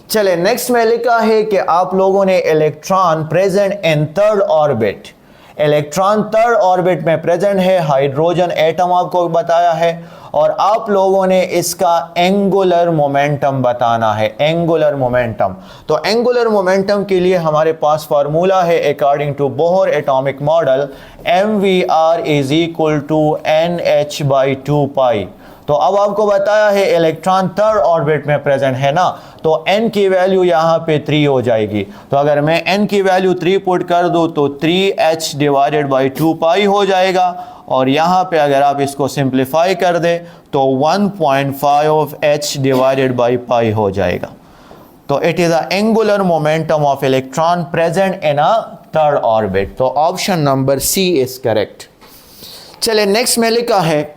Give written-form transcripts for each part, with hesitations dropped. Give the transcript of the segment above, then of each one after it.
चले नेक्स्ट में लिखा है कि आप लोगों ने electron present in third orbit, electron third orbit में प्रेजेंट है, हाइड्रोजन एटम आपको बताया है और आप लोगों ने इसका एंगुलर मोमेंटम बताना है, एंगुलर मोमेंटम। तो एंगुलर मोमेंटम के लिए हमारे पास फार्मूला है according to Bohr atomic model, mvr is equal to nh/2 तो अब आपको बताया है इलेक्ट्रॉन थर्ड ऑर्बिट में प्रेजेंट है ना, तो n की वैल्यू यहाँ पे 3 हो जाएगी। तो अगर मैं n की वैल्यू 3 पुट कर दूँ तो 3h/2 हो जाएगा और यहाँ पे अगर आप इसको सिंप्लीफाई कर दे तो 1.5h/π हो जाएगा। तो it is a angular momentum of electron present in a third orbit. तो option number C is correct. चले नेक्स्ट में लिखा है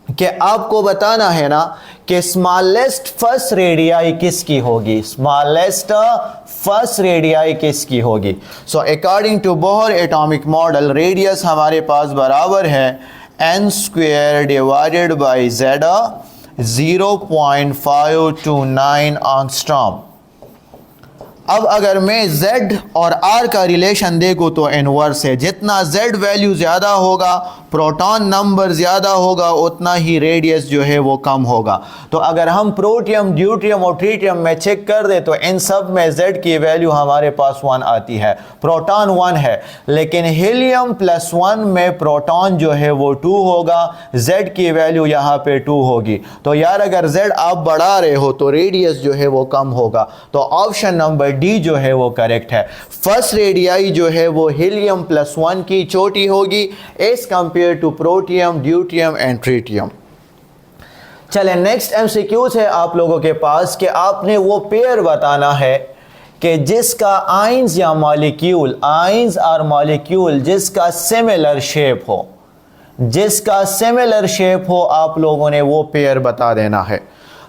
कि आपको बताना है ना कि स्मॉलेस्ट फर्स्ट रेडियाई किसकी होगी, स्मॉलेस्ट फर्स्ट रेडियाई किसकी होगी। So according to Bohr atomic model radius हमारे पास बराबर है n² / z 0.529 एंगस्ट्रॉम। अब अगर मैं Z और R का रिलेशन देखूँ तो इनवर्स है, जितना Z वैल्यू ज़्यादा होगा, प्रोटॉन नंबर ज़्यादा होगा, उतना ही रेडियस जो है वो कम होगा। तो अगर हम प्रोटियम, ड्यूटियम और ट्रीटियम में चेक कर दे तो इन सब में Z की वैल्यू हमारे पास 1 आती है, प्रोटॉन 1 है, लेकिन हीलियम +1 में प्रोटॉन जो है वो 2 होगा, Z की वैल्यू यहाँ पे 2 होगी। तो यार अगर Z आप बढ़ा रहे हो तो रेडियस जो है वो कम होगा। तो ऑप्शन नंबर डी जो है वो करेक्ट है। फर्स्ट रेडियाई जो है वो हीलियम +1 की छोटी होगी as compare to protium, deuterium and tritium. चले नेक्स्ट एमसीक्यूज है आप लोगों के पास कि आपने वो पेयर बताना है कि जिसका आइंस या मॉलिक्यूल, आइंस और मॉलिक्यूल जिसका सिमिलर शेप हो, जिसका सिमिलर शेप हो, आप लोगों ने वो पेयर बता देना है।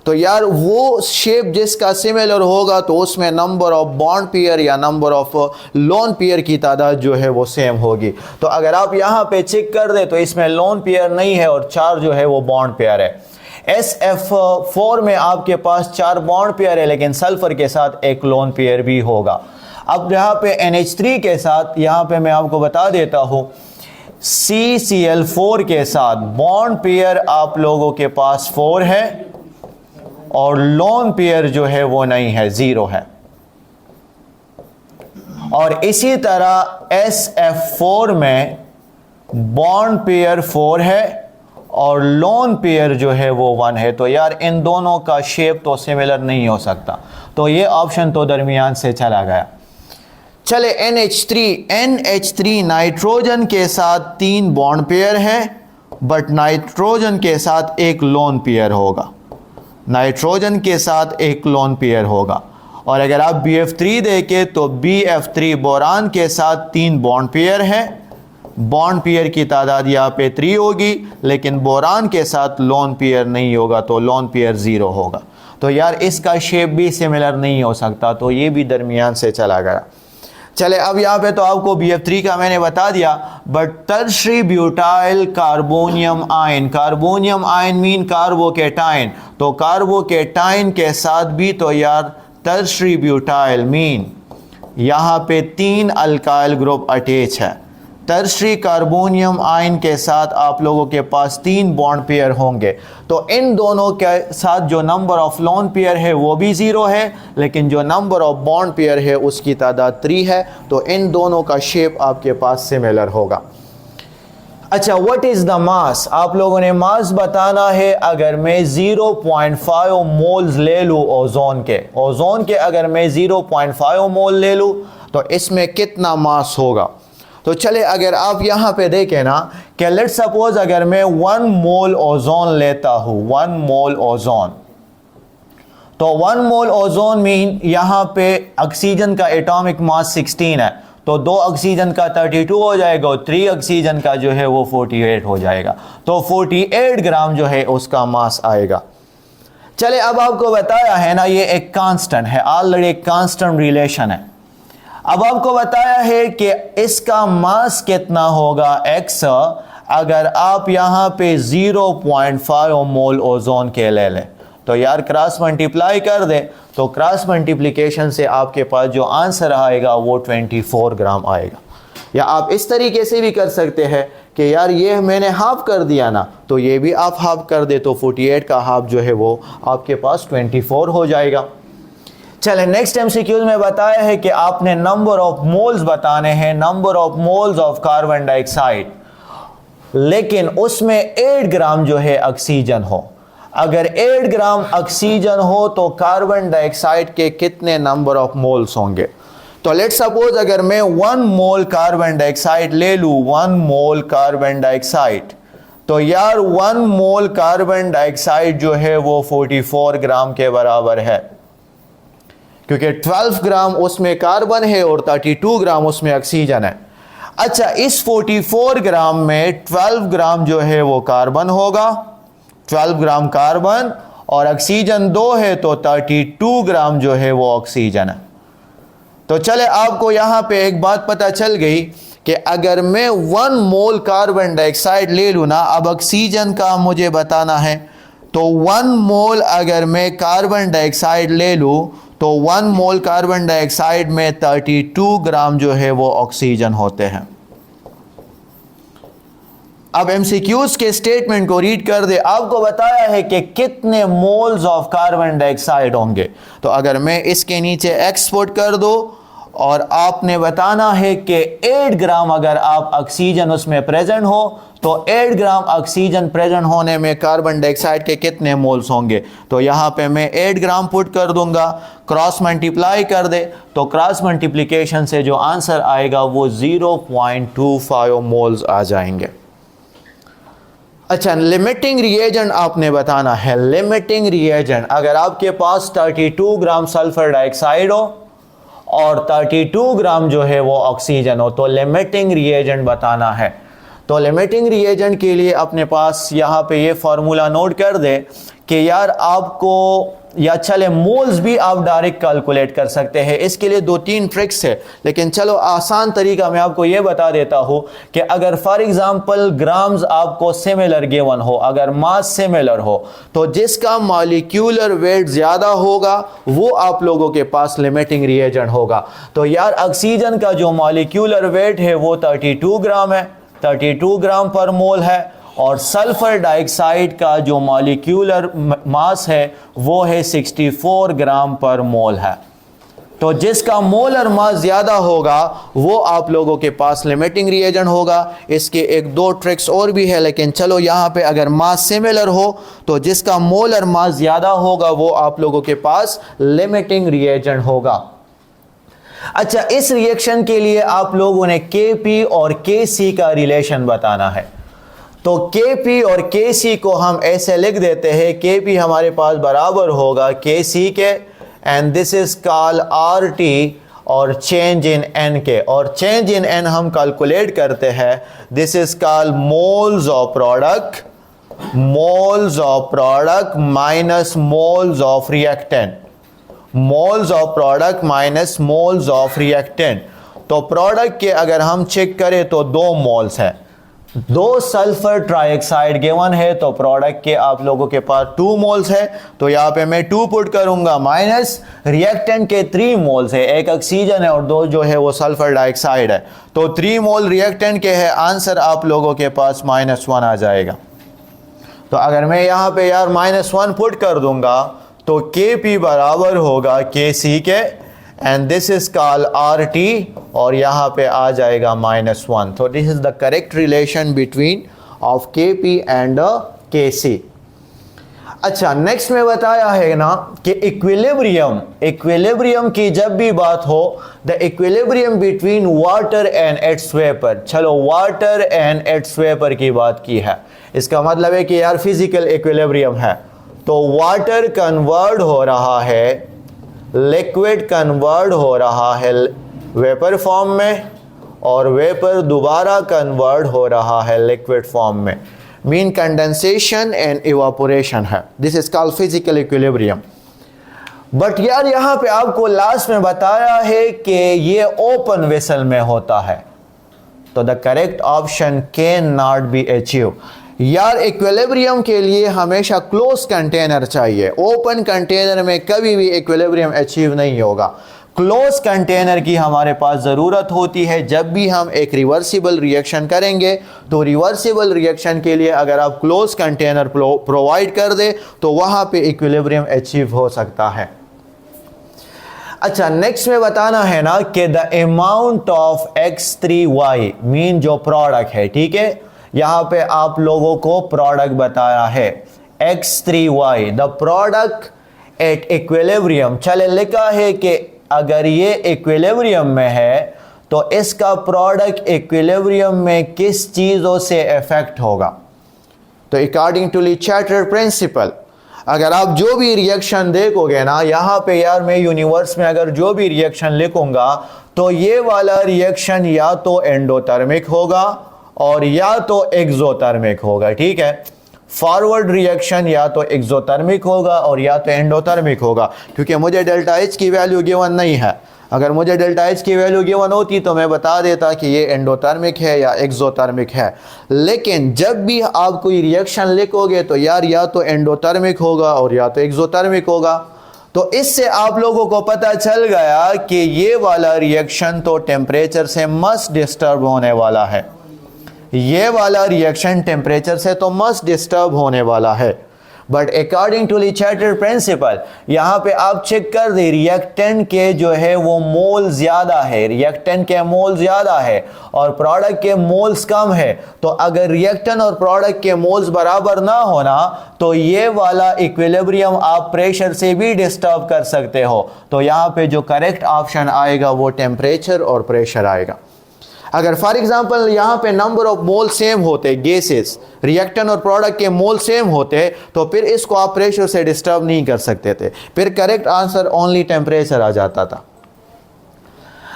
तो यार वो शेप जिसका सिमिलर होगा तो उसमें नंबर ऑफ बॉन्ड पेयर या नंबर ऑफ लोन पेयर की तादाद जो है वो सेम होगी। तो अगर आप यहाँ पे चेक कर दे तो इसमें लोन पेयर नहीं है और 4 जो है वो बॉन्ड पेयर है। SF4 में आपके पास 4 बॉन्ड पेयर है लेकिन सल्फर के साथ एक लोन पेयर भी होगा। अब यहाँ पे NH3 के साथ यहाँ पे मैं आपको बता देता हूँ CCl4 के साथ बॉन्ड पेयर आप लोगों के पास 4 है और लोन पेयर जो है वो नहीं है, 0 है। और इसी तरह SF4 में बॉन्ड पेयर 4 है और लोन पेयर जो है वो 1 है। तो यार इन दोनों का शेप तो सिमिलर नहीं हो सकता, तो ये ऑप्शन तो दरमियान से चला गया। चले NH3 नाइट्रोजन के साथ 3 बॉन्ड पेयर है बट नाइट्रोजन के साथ एक लोन पेयर होगा, नाइट्रोजन के साथ एक लोन पेयर होगा। और अगर आप BF3 देखें तो BF3 बोरान के साथ 3 बॉन्ड पेयर है, बॉन्ड पेयर की तादाद यहाँ पे 3 होगी लेकिन बोरान के साथ लोन पेयर नहीं होगा तो लोन पेयर 0 होगा। तो यार इसका शेप भी सिमिलर नहीं हो सकता, तो ये भी दरमियान से चला गया। चले अब यहाँ पे तो आपको BF3 का मैंने बता दिया, but tertiary butyl carbonium ion, carbonium ion mean carbocation, तो कार्बोकेटाइन के साथ भी तो यार टर्शरी ब्यूटाइल मीन यहाँ पे 3 अल्काइल ग्रुप अटैच है। टर्शरी कार्बोनियम आयन के साथ आप लोगों के पास 3 बॉन्ड पेयर होंगे, तो इन दोनों के साथ जो नंबर ऑफ लोन पेयर है वो भी 0 है लेकिन जो नंबर ऑफ बॉन्ड पेयर है उसकी तादाद 3 है। तो इन दोनों का शेप आपके पास सिमिलर होगा। अच्छा, व्हाट इज द मास, आप लोगों ने मास बताना है। अगर मैं 0.5 मोल्स ले लूँ ओजोन के अगर मैं 0.5 मोल ले लूँ तो इसमें कितना मास होगा। तो चले अगर आप यहाँ पे देखें ना कि लेट्स सपोज अगर मैं 1 मोल ओजोन लेता हूँ, 1 मोल ओजोन, तो 1 मोल ओजोन मीन यहाँ पे ऑक्सीजन का एटॉमिक मास 16 है, तो 2 ऑक्सीजन का 32 हो जाएगा और 3 ऑक्सीजन का जो है वो 48 हो जाएगा। तो 48 ग्राम जो है उसका मास आएगा। चले अब आपको बताया है ना ये एक कांस्टेंट है, ऑलरेडी एक कांस्टेंट रिलेशन है। अब आपको बताया है कि इसका मास कितना होगा x, अगर आप यहाँ पे 0.5 मोल ओजोन के ले लें तो यार क्रॉस मल्टीप्लाई कर दे, तो क्रॉस मल्टीप्लिकेशन से आपके पास जो आंसर आएगा वो 24 ग्राम आएगा। या आप इस तरीके से भी कर सकते हैं कि यार ये मैंने हाफ कर दिया ना, तो ये भी आप हाफ कर दे, तो 48 का हाफ जो है वो आपके पास 24 हो जाएगा। चले नेक्स्ट एमसीक्यूज में बताया है कि आपने नंबर ऑफ मोल्स बताने हैं, number of moles of carbon dioxide, लेकिन उसमें 8 ग्राम जो है ऑक्सीजन हो। अगर 8 ग्राम ऑक्सीजन हो तो कार्बन डाइऑक्साइड के कितने नंबर ऑफ मोल्स होंगे? तो लेट्स सपोज अगर मैं 1 मोल कार्बन डाइऑक्साइड ले लूं, 1 मोल कार्बन डाइऑक्साइड, तो यार 1 मोल कार्बन डाइऑक्साइड जो है वो 44 ग्राम के बराबर है, क्योंकि 12 ग्राम उसमें कार्बन है और 32 ग्राम उसमें ऑक्सीजन है। अच्छा, इस 44 ग्राम में 12 ग्राम जो है वो कार्बन होगा, 12 ग्राम कार्बन, और ऑक्सीजन 2 है तो 32 ग्राम जो है वो ऑक्सीजन है। तो चले आपको यहां पे एक बात पता चल गई कि अगर मैं 1 मोल कार्बन डाइऑक्साइड ले लूँ ना, अब ऑक्सीजन का मुझे बताना है, तो 1 मोल अगर मैं कार्बन डाइऑक्साइड ले लूँ तो 1 मोल कार्बन डाइऑक्साइड में 32 ग्राम जो है वो ऑक्सीजन होते हैं। अब एमसीक्यूज के स्टेटमेंट को रीड कर दे। आपको बताया है कि कितने मोल्स ऑफ कार्बन डाइऑक्साइड होंगे, तो अगर मैं इसके नीचे एक्सपोर्ट कर दो और आपने बताना है कि 8 ग्राम अगर आप ऑक्सीजन उसमें प्रेजेंट हो तो 8 ग्राम ऑक्सीजन प्रेजेंट होने में कार्बन डाइऑक्साइड के कितने मोल्स होंगे। तो यहाँ पे मैं 8 ग्राम पुट कर दूंगा, क्रॉस मल्टीप्लाई कर दे, तो क्रॉस मल्टीप्लिकेशन से जो आंसर आएगा वो 0.25 मोल्स आ जाएंगे। अच्छा, लिमिटिंग रिएजेंट आपने बताना है। लिमिटिंग रिएजेंट, अगर आपके पास 32 ग्राम सल्फर डाइऑक्साइड हो और 32 ग्राम जो है वो ऑक्सीजन हो, तो लिमिटिंग रिएजेंट बताना है। तो लिमिटिंग रिएजेंट के लिए अपने पास यहाँ पे ये फार्मूला नोट कर दे कि यार आपको, या चले मोल्स भी आप डायरेक्ट कैलकुलेट कर सकते हैं, इसके लिए 2-3 ट्रिक्स है, लेकिन चलो आसान तरीका मैं आपको ये बता देता हूँ कि अगर फॉर एग्जांपल ग्राम्स आपको सिमिलर गिवन हो, अगर मास सिमिलर हो, तो जिसका मॉलिक्यूलर वेट ज़्यादा होगा वो आप लोगों के पास लिमिटिंग रिएजेंट होगा। तो यार ऑक्सीजन का जो मॉलिक्यूलर वेट है वो 32 ग्राम है, 32 ग्राम पर मोल है, और सल्फर डाइऑक्साइड का जो मॉलिक्यूलर मास है वो है 64 ग्राम पर मोल है। तो जिसका मोलर मास ज़्यादा होगा वो आप लोगों के पास लिमिटिंग रिएजेंट होगा। इसके 1-2 ट्रिक्स और भी है, लेकिन चलो यहाँ पे अगर मास सिमिलर हो तो जिसका मोलर मास ज़्यादा होगा वो आप लोगों के पास लिमिटिंग रिएजेंट होगा। अच्छा, इस रिएक्शन के लिए आप लोगों ने Kp और Kc का रिलेशन बताना है। तो Kp और Kc को हम ऐसे लिख देते हैं, Kp हमारे पास बराबर होगा Kc के, and this is called RT, और चेंज इन N के, और चेंज इन N हम कैलकुलेट करते हैं, this is called moles of product, moles of product minus moles of reactant, moles of product minus moles of reactant. तो product के अगर हम चेक करें तो 2 मोल्स है, 2 सल्फर ट्राइऑक्साइड गिवन है, तो प्रोडक्ट के आप लोगों के पास 2 मोल्स है, तो यहाँ पे मैं 2 पुट करूंगा, माइनस रिएक्टेंट के 3 मोल्स है, 1 ऑक्सीजन है और 2 जो है वो सल्फर डाइऑक्साइड है, तो 3 मोल रिएक्टेंट के है, आंसर आप लोगों के पास -1 आ जाएगा। तो अगर मैं यहाँ पे यार -1 पुट कर दूंगा तो Kp बराबर होगा Kc के, and this is called RT, और यहाँ पे आ जाएगा -1। तो this is the correct relation between of Kp and Kc। अच्छा, नेक्स्ट में बताया है ना कि इक्विलिब्रियम, इक्विलिब्रियम की जब भी बात हो, the equilibrium between water and it's vapour. चलो वाटर एंड इट्स वेपर की बात की है, इसका मतलब है कि यार फिजिकल इक्विलिब्रियम है, तो वाटर कन्वर्ट हो रहा है, लिक्विड कन्वर्ट हो रहा है वेपर फॉर्म में, और वेपर दोबारा कन्वर्ट हो रहा है लिक्विड फॉर्म में, मीन कंडेंसेशन एंड इवापोरेशन है, this is called physical equilibrium. But यार यहाँ पे आपको लास्ट में बताया है कि ये ओपन वेसल में होता है, तो the correct option can not be achieve. यार इक्विलिब्रियम के लिए हमेशा क्लोज कंटेनर चाहिए, ओपन कंटेनर में कभी भी इक्विलिब्रियम अचीव नहीं होगा। क्लोज कंटेनर की हमारे पास ज़रूरत होती है जब भी हम एक रिवर्सिबल रिएक्शन करेंगे। तो रिवर्सिबल रिएक्शन के लिए अगर आप क्लोज कंटेनर प्रोवाइड कर दे तो वहाँ पे इक्विलिब्रियम अचीव हो सकता है। अच्छा, नेक्स्ट में बताना है ना कि the amount of x3y mean जो प्रोडक्ट है, ठीक है, यहां पे आप लोगों को प्रोडक्ट बताया है x3y the product at equilibrium. चले लिखा है कि अगर ये इक्विलिब्रियम में है तो इसका प्रोडक्ट इक्विलिब्रियम में किस चीजों से इफेक्ट होगा। तो अकॉर्डिंग टू लीचार्टर प्रिंसिपल अगर आप जो भी रिएक्शन देखोगे ना, यहाँ पे यार मैं यूनिवर्स में अगर जो भी रिएक्शन लिखूंगा तो ये वाला रिएक्शन या तो एंडोथर्मिक होगा और या तो एक्सोथर्मिक होगा, ठीक है। फॉरवर्ड रिएक्शन या तो एक्सोथर्मिक होगा और या तो एंडोथर्मिक होगा, क्योंकि मुझे डेल्टा एच की वैल्यू गिवन नहीं है। अगर मुझे डेल्टा एच की वैल्यू गिवन होती तो मैं बता देता कि ये एंडोथर्मिक है या एक्सोथर्मिक है। लेकिन जब भी आप कोई रिएक्शन लिखोगे तो यार या तो एंडोथर्मिक होगा और या तो एक्सोथर्मिक होगा। तो इससे आप लोगों को पता चल गया कि ये वाला रिएक्शन तो टेम्परेचर से मस्ट डिस्टर्ब होने वाला है। ये वाला रिएक्शन टेम्परेचर से तो मस्ट डिस्टर्ब होने वाला है। बट अकॉर्डिंग टू लीचार्टर प्रिंसिपल यहाँ पे आप चेक कर दे रिएक्टेंट के जो है वो मोल ज्यादा है, रिएक्टेंट के मोल ज्यादा है और प्रोडक्ट के मोल्स कम है। तो अगर रिएक्टेंट और प्रोडक्ट के मोल्स बराबर ना होना तो ये वाला इक्विलिब्रियम आप प्रेशर से भी डिस्टर्ब कर सकते हो। तो यहाँ पे जो करेक्ट ऑप्शन आएगा वो टेम्परेचर और प्रेशर आएगा। अगर फॉर एग्जांपल यहाँ पे नंबर ऑफ मोल सेम होते, गैसेस रिएक्टेंट और प्रोडक्ट के मोल सेम होते, तो फिर इसको आप प्रेशर से डिस्टर्ब नहीं कर सकते थे, फिर करेक्ट आंसर ओनली टेम्परेचर आ जाता था।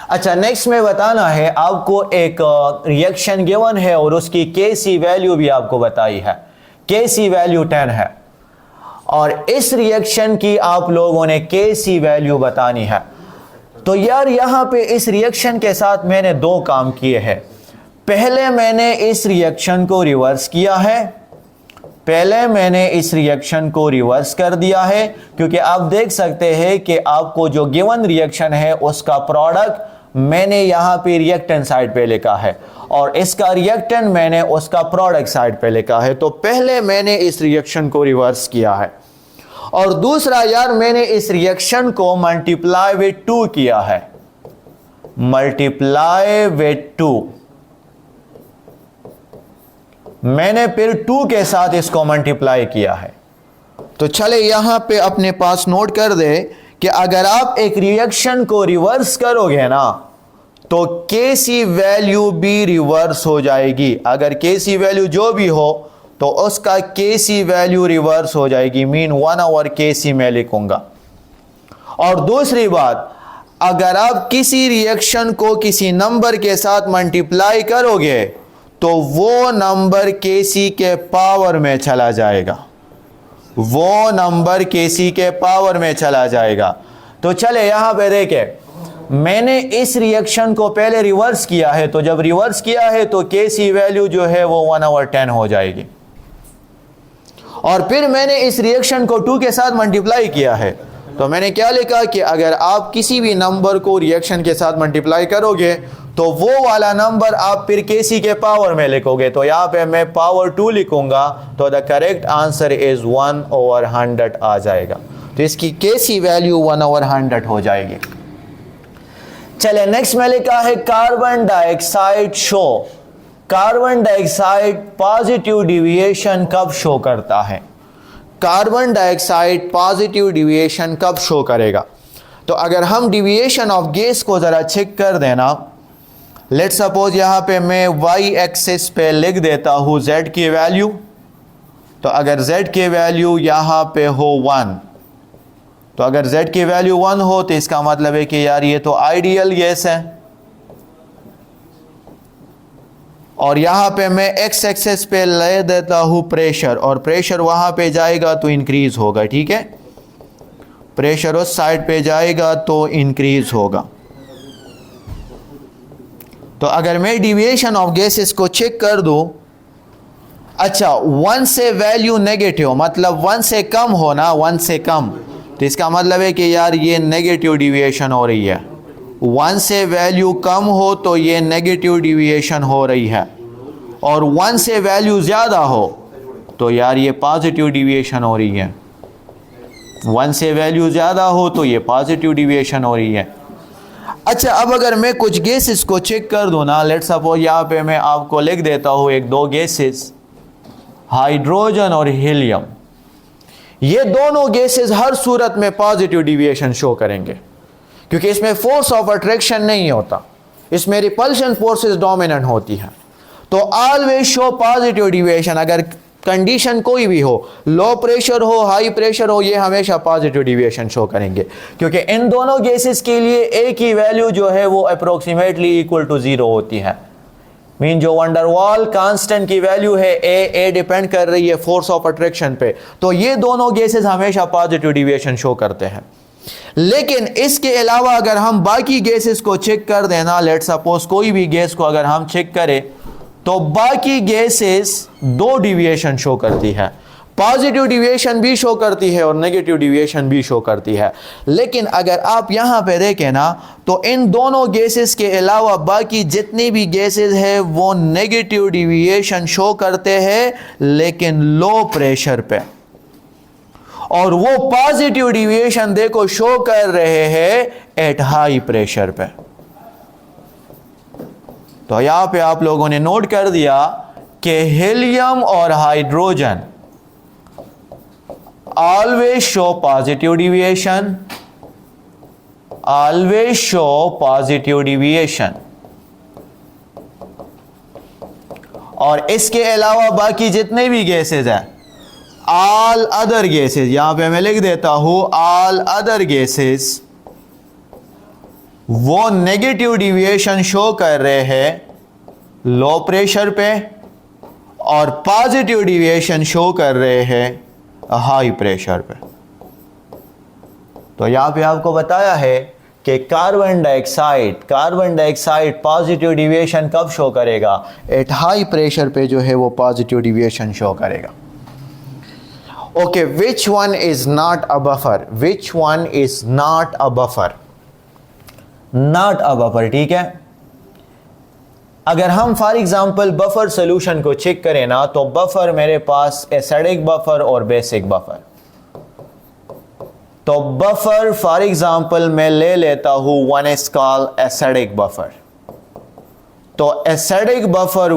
अच्छा, नेक्स्ट में बताना है आपको एक रिएक्शन गिवन है और उसकी Kc वैल्यू भी आपको बताई है। Kc वैल्यू 10 है और इस रिएक्शन की आप लोगों ने Kc वैल्यू बतानी है। तो यार यहाँ पे इस रिएक्शन के साथ मैंने दो काम किए हैं। पहले मैंने इस रिएक्शन को रिवर्स किया है, पहले मैंने इस रिएक्शन को रिवर्स कर दिया है, क्योंकि आप देख सकते हैं कि आपको जो गिवन रिएक्शन है उसका प्रोडक्ट मैंने यहाँ पे रिएक्टेंट साइड पे लिखा है और इसका रिएक्टेंट मैंने उसका प्रोडक्ट साइड पे लिखा है। तो पहले मैंने इस रिएक्शन को रिवर्स किया है और दूसरा यार मैंने इस रिएक्शन को मल्टीप्लाई विद 2 किया है, मल्टीप्लाई विद 2। मैंने फिर 2 के साथ इसको मल्टीप्लाई किया है। तो चले यहां पे अपने पास नोट कर दे कि अगर आप एक रिएक्शन को रिवर्स करोगे ना तो Kc वैल्यू भी रिवर्स हो जाएगी। अगर Kc वैल्यू जो भी हो तो उसका Kc वैल्यू रिवर्स हो जाएगी, मीन 1/Kc मैं लिखूंगा। और दूसरी बात, अगर आप किसी रिएक्शन को किसी नंबर के साथ मल्टीप्लाई करोगे तो वो नंबर Kc के पावर में चला जाएगा, वो नंबर Kc के पावर में चला जाएगा। तो चले यहां पे देखें, मैंने इस रिएक्शन को पहले रिवर्स किया है, तो जब रिवर्स किया है तो Kc वैल्यू जो है वो 1/10 हो जाएगी। और फिर मैंने इस रिएक्शन को 2 के साथ मल्टीप्लाई किया है, तो मैंने क्या लिखा कि अगर आप किसी भी नंबर को रिएक्शन के साथ मल्टीप्लाई करोगे तो वो वाला नंबर आप फिर Kc के पावर में लिखोगे। तो यहाँ पे मैं पावर 2 लिखूंगा तो द करेक्ट आंसर इज 1/100 आ जाएगा। तो इसकी Kc वैल्यू 1/100 हो जाएगी। चले नेक्स्ट में लिखा है carbon dioxide show. Carbon dioxide positive deviation कब शो करता है? कार्बन डाइऑक्साइड पॉजिटिव डिविएशन कब शो करेगा? तो अगर हम डिविएशन ऑफ गैस को जरा चेक कर देना, लेट सपोज यहां पे मैं y एक्सिस पे लिख देता हूं z की वैल्यू। तो अगर z की वैल्यू यहां पे हो 1, तो अगर z की वैल्यू 1 हो तो इसका मतलब है कि यार ये तो आइडियल गैस है। और यहां पे मैं x एक्सिस पे ले देता हूं प्रेशर, और प्रेशर वहां पे जाएगा तो इंक्रीज होगा, ठीक है, प्रेशर उस साइड पे जाएगा तो इंक्रीज होगा। तो अगर मैं डिविएशन ऑफ गैसेस को चेक कर दूं, अच्छा, 1 से वैल्यू नेगेटिव मतलब 1 से कम हो ना, 1 से कम, तो इसका मतलब है कि यार ये नेगेटिव डिविएशन हो रही है। 1 से वैल्यू कम हो तो ये नेगेटिव डिविएशन हो रही है, और 1 से वैल्यू ज़्यादा हो तो यार ये पॉजिटिव डिविएशन हो रही है। 1 से वैल्यू ज़्यादा हो तो ये पॉजिटिव डिविएशन हो रही है। अच्छा, अब अगर मैं कुछ गैसेस को चेक कर दूँ ना, लेट्स सपोज यहाँ पे मैं आपको लिख देता हूँ एक दो गैसेस, हाइड्रोजन और हीलियम। ये दोनों गैसेस हर सूरत में पॉजिटिव डिविएशन शो करेंगे, क्योंकि इसमें फोर्स ऑफ अट्रैक्शन नहीं होता, इसमें रिपल्शन फोर्सेस डोमिनेंट होती हैं। तो ऑलवेज शो पॉजिटिव डिविएशन। अगर कंडीशन कोई भी हो, लो प्रेशर हो, हाई प्रेशर हो, ये हमेशा पॉजिटिव डिविएशन शो करेंगे, क्योंकि इन दोनों गैसेस के लिए ए की वैल्यू जो है वो अप्रोक्सीमेटली इक्वल टू 0 होती है। मीन जो वंडरवॉल कांस्टेंट की वैल्यू है ए डिपेंड कर रही है फोर्स ऑफ अट्रैक्शन पे, तो ये दोनों गैसेस हमेशा पॉजिटिव डिविएशन शो करते हैं। लेकिन इसके अलावा अगर हम बाकी गैसेस को चेक कर देना, लेट सपोज कोई भी गैस को अगर हम चेक करें तो बाकी गैसेस दो डिविएशन शो करती है, पॉजिटिव डिविएशन भी शो करती है और नेगेटिव डिविएशन भी शो करती है। लेकिन अगर आप यहां पे देखें ना, तो इन दोनों गैसेस के अलावा बाकी जितनी भी गैसेस है वो नेगेटिव डिविएशन शो करते हैं, लेकिन लो प्रेशर पे, और वो पॉजिटिव डिविएशन देखो शो कर रहे हैं एट हाई प्रेशर पे। तो यहां पे आप लोगों ने नोट कर दिया कि हीलियम और hydrogen always show positive deviation, always show positive deviation, और इसके अलावा बाकी जितने भी गैसेज हैं, ऑल अदर गैसेज, यहां पे मैं लिख देता हूं ऑल अदर गैसेज, वो नेगेटिव डिविएशन शो कर रहे हैं लो प्रेशर पे, और पॉजिटिव डिविएशन शो कर रहे हैं हाई प्रेशर पे। तो यहां पे आपको बताया है कि कार्बन डाइऑक्साइड पॉजिटिव डिविएशन कब शो करेगा, एट हाई प्रेशर पे जो है वो पॉजिटिव डिविएशन शो करेगा। Okay, which one is not a buffer, which one is not a buffer, not a buffer, ठीक है। अगर हम फॉर एग्जांपल बफर सॉल्यूशन को चेक करें ना, तो बफर मेरे पास एसिडिक बफर और बेसिक बफर। तो बफर फॉर एग्जांपल मैं ले लेता हूं, one is called acidic buffer. तो एसिडिक बफर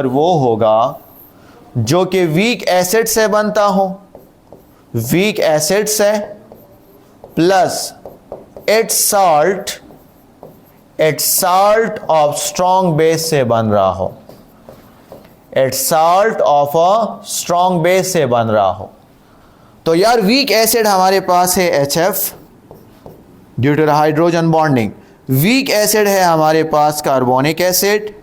वो होगा जो कि वीक एसिड से बनता हो, वीक एसिड से plus it's salt of strong base से बन रहा हो, it's salt of a strong base से बन रहा हो। तो यार वीक एसिड हमारे पास है HF due to the hydrogen bonding, weak acid है हमारे पास कार्बोनिक एसिड,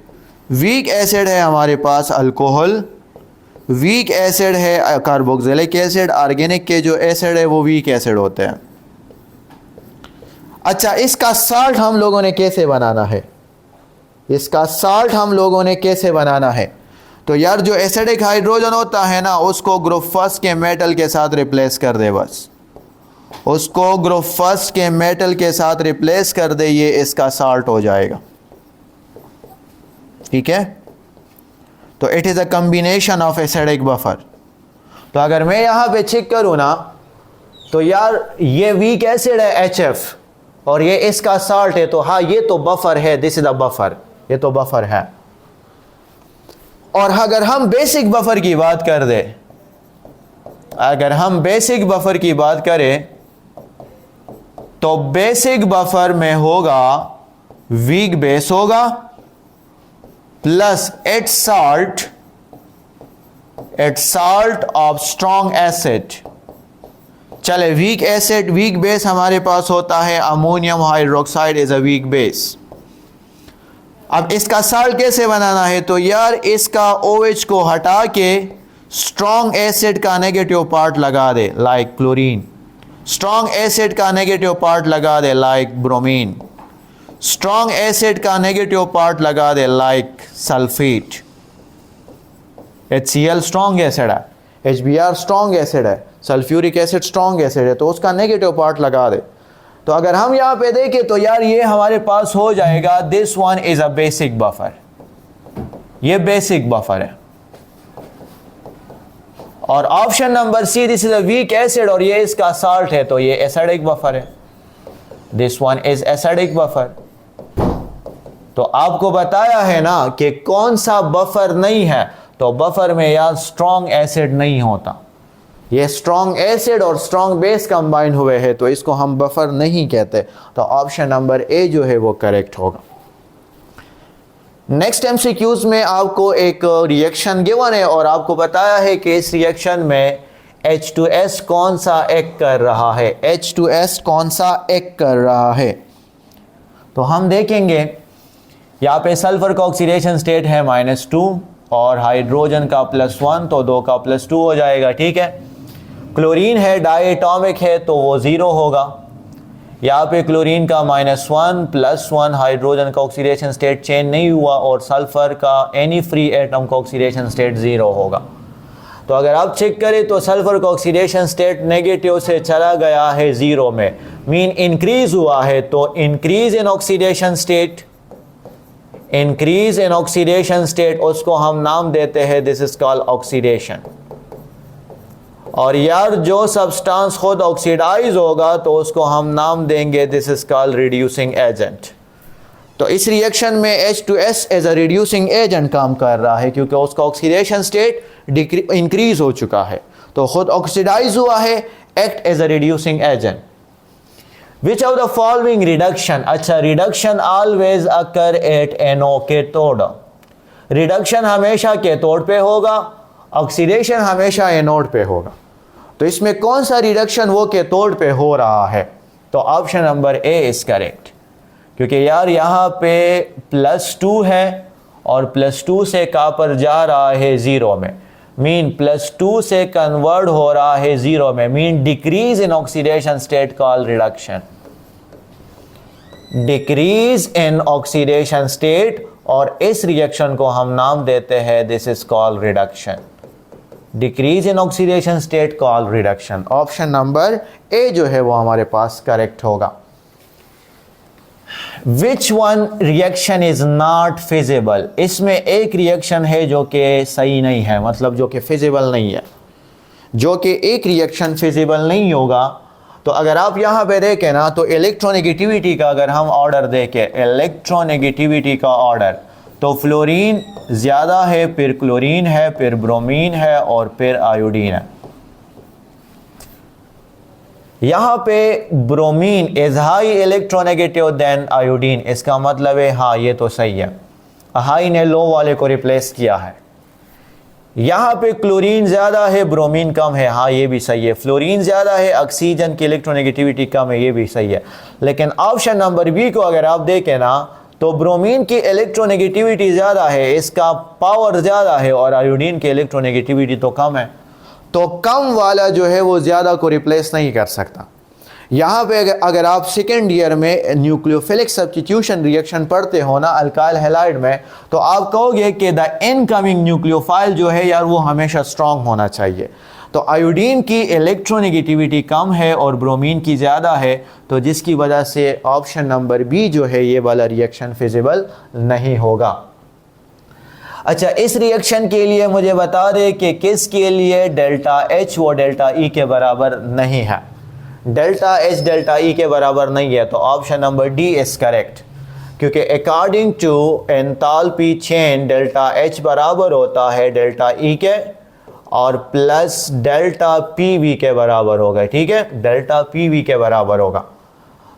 वीक एसिड है हमारे पास अल्कोहल, वीक एसिड है कार्बोक्सिलिक एसिड। ऑर्गेनिक के जो एसिड है वो वीक एसिड होते हैं। अच्छा, इसका साल्ट हम लोगों ने कैसे बनाना है, इसका साल्ट हम लोगों ने कैसे बनाना है? तो यार जो एसिडिक हाइड्रोजन होता है ना, उसको ग्रुप फर्स्ट के मेटल के साथ रिप्लेस कर दे, बस उसको ग्रुप फर्स्ट के मेटल के साथ रिप्लेस कर दे, ये इसका साल्ट हो जाएगा, ठीक है। तो it is a combination of acidic buffer. तो अगर मैं यहां पे चेक करूं ना, तो यार ये वीक एसिड है HF और ये इसका साल्ट है, तो हाँ ये तो बफर है, दिस इज अ बफर, ये तो बफर है। और अगर हम बेसिक बफर की बात कर दे, अगर हम बेसिक बफर की बात करें, तो बेसिक बफर में होगा वीक बेस होगा plus it's salt of strong acid. चले, वीक एसिड वीक बेस हमारे पास होता है ammonium hydroxide is a weak base. अब इसका साल्ट कैसे बनाना है? तो यार इसका OH को हटा के स्ट्रॉन्ग एसिड का नेगेटिव पार्ट लगा दे, लाइक क्लोरीन, स्ट्रॉन्ग एसिड का नेगेटिव पार्ट लगा दे, लाइक ब्रोमीन, स्ट्रॉन्ग एसिड का नेगेटिव पार्ट लगा दे, like sulphate. HCl strong acid है, HBr स्ट्रॉन्ग एसिड है, सल्फ्यूरिक एसिड स्ट्रॉन्ग एसिड है, तो उसका नेगेटिव पार्ट लगा दे। तो अगर हम यहाँ पे देखें तो यार ये हमारे पास हो जाएगा this one is a basic buffer, ये बेसिक बफर है। और option number see this is a weak acid और ये इसका साल्ट है, तो ये एसिडिक बफर है, this one is acidic buffer. तो आपको बताया है ना कि कौन सा बफर नहीं है, तो बफर में यार स्ट्रॉन्ग एसिड नहीं होता, ये स्ट्रॉन्ग एसिड और स्ट्रॉन्ग बेस कंबाइन हुए हैं, तो इसको हम बफर नहीं कहते। तो ऑप्शन नंबर ए जो है वो करेक्ट होगा। नेक्स्ट एमसीक्यूज में आपको एक रिएक्शन गिवन है और आपको बताया है कि इस रिएक्शन में H2S कौन सा एक्ट कर रहा है, H2S कौन सा एक्ट कर रहा है। तो हम देखेंगे यहाँ पे सल्फर का ऑक्सीडेशन स्टेट है -2 और हाइड्रोजन का +1, तो 2 का +2 हो जाएगा, ठीक है। क्लोरीन है, डायटॉमिक है, तो वो 0 होगा। यहाँ पे क्लोरीन का -1 +1, हाइड्रोजन का ऑक्सीडेशन स्टेट चेंज नहीं हुआ और सल्फर का एनी फ्री एटम का ऑक्सीडेशन स्टेट 0 होगा। तो अगर आप चेक करें तो सल्फर का ऑक्सीडेशन स्टेट नेगेटिव से चला गया है 0 में, मीन इंक्रीज हुआ है, तो increase in oxidation state, increase in oxidation state उसको हम नाम देते हैं दिस इज कॉल्ड ऑक्सीडेशन। और यार जो सब्सटेंस खुद ऑक्सीडाइज होगा तो उसको हम नाम देंगे this is called reducing agent. तो इस रिएक्शन में H2S as a reducing agent काम कर रहा है क्योंकि उसका ऑक्सीडेशन स्टेट इंक्रीज हो चुका है, तो खुद ऑक्सीडाइज हुआ है, act as a reducing agent. Which of the following reduction, अच्छा reduction always occur at NO cathode, reduction हमेशा कैथोड पे होगा, ऑक्सीडेशन हमेशा एनोड पे होगा। तो इसमें कौन सा रिडक्शन वो कैथोड पे हो रहा है, तो option number A is correct, क्योंकि यार यहाँ पे +2 है और +2 से कॉपर जा रहा है 0 में, मीन +2 से कन्वर्ट हो रहा है 0 में, mean decrease in oxidation state call reduction, decrease in oxidation state, और इस रिएक्शन को हम नाम देते हैं this is called reduction, decrease in oxidation state called reduction. Option number ए जो है वो हमारे पास करेक्ट होगा। Which one reaction is not feasible, इसमें एक रिएक्शन है जो कि सही नहीं है, मतलब जो कि फिजिबल नहीं है, जो कि एक रिएक्शन फिजिबल नहीं होगा। तो अगर आप यहाँ पे देखें ना तो इलेक्ट्रोनेगेटिविटी का अगर हम ऑर्डर देखें, इलेक्ट्रोनेगेटिविटी का ऑर्डर, तो फ्लोरीन ज़्यादा है, फिर क्लोरीन है, फिर ब्रोमीन है और फिर आयोडीन है। यहाँ पे bromine is high electronegative than iodine, इसका मतलब है हाँ ये तो सही है, हाई ने लो वाले को रिप्लेस किया है। यहाँ पे क्लोरीन ज़्यादा है, ब्रोमीन कम है, हाँ ये भी सही है। फ्लोरीन ज़्यादा है, ऑक्सीजन की इलेक्ट्रोनेगेटिविटी कम है, ये भी सही है। लेकिन ऑप्शन नंबर बी को अगर आप देखें ना तो ब्रोमीन की इलेक्ट्रोनेगेटिविटी ज़्यादा है, इसका पावर ज़्यादा है, और आयोडीन की इलेक्ट्रोनेगेटिविटी तो कम है, तो कम वाला जो है वो ज़्यादा को रिप्लेस नहीं कर सकता। यहाँ पे अगर आप सेकेंड ईयर में न्यूक्लियोफिलिक सब्स्टिट्यूशन रिएक्शन पढ़ते हो ना अल्काइल हैलाइड में, तो आप कहोगे कि द इनकमिंग न्यूक्लियोफाइल जो है यार वो हमेशा स्ट्रांग होना चाहिए। तो आयोडीन की इलेक्ट्रोनेगेटिविटी कम है और ब्रोमीन की ज़्यादा है, तो जिसकी वजह से ऑप्शन नंबर बी जो है ये वाला रिएक्शन फिजिबल नहीं होगा। अच्छा, इस रिएक्शन के लिए मुझे बता दें कि किसके लिए डेल्टा H वो डेल्टा E के बराबर नहीं है, डेल्टा H डेल्टा E के बराबर नहीं है, तो option number D is correct, क्योंकि according to enthalpy change delta H बराबर होता है डेल्टा E के और प्लस डेल्टा PV के बराबर होगा, ठीक है, डेल्टा PV के बराबर होगा।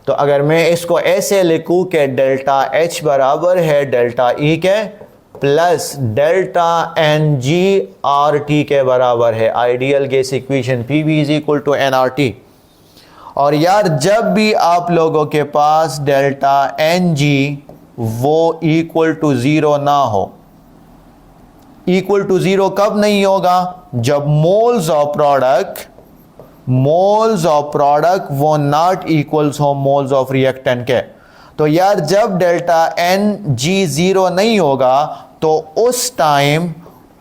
तो अगर मैं इसको ऐसे लिखूं कि डेल्टा H बराबर है डेल्टा E के प्लस डेल्टा NgRT के बराबर है, ideal gas equation PV is equal to nRT। और यार जब भी आप लोगों के पास डेल्टा Ng वो इक्वल टू 0 ना हो, इक्वल टू 0 कब नहीं होगा, जब मोल्स ऑफ प्रोडक्ट वो नॉट इक्वल्स हो मोल्स ऑफ रिएक्टेंट के। तो यार जब डेल्टा Ng 0 नहीं होगा तो उस टाइम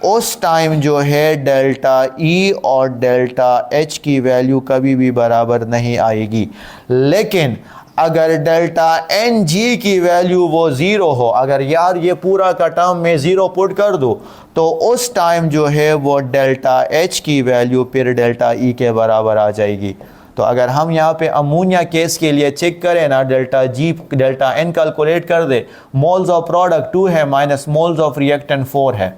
उस टाइम जो है डेल्टा ई और डेल्टा एच की वैल्यू कभी भी बराबर नहीं आएगी। लेकिन अगर डेल्टा एन जी की वैल्यू वो ज़ीरो हो, अगर यार ये पूरा का टर्म में ज़ीरो पुट कर दूँ तो उस टाइम जो है वो डेल्टा एच की वैल्यू फिर डेल्टा ई के बराबर आ जाएगी। तो अगर हम यहाँ पे अमोनिया केस के लिए चेक करें ना, delta G delta N calculate कर दे, मोल्स ऑफ प्रोडक्ट 2 है माइनस मोल्स ऑफ रिएक्टेंट 4 है,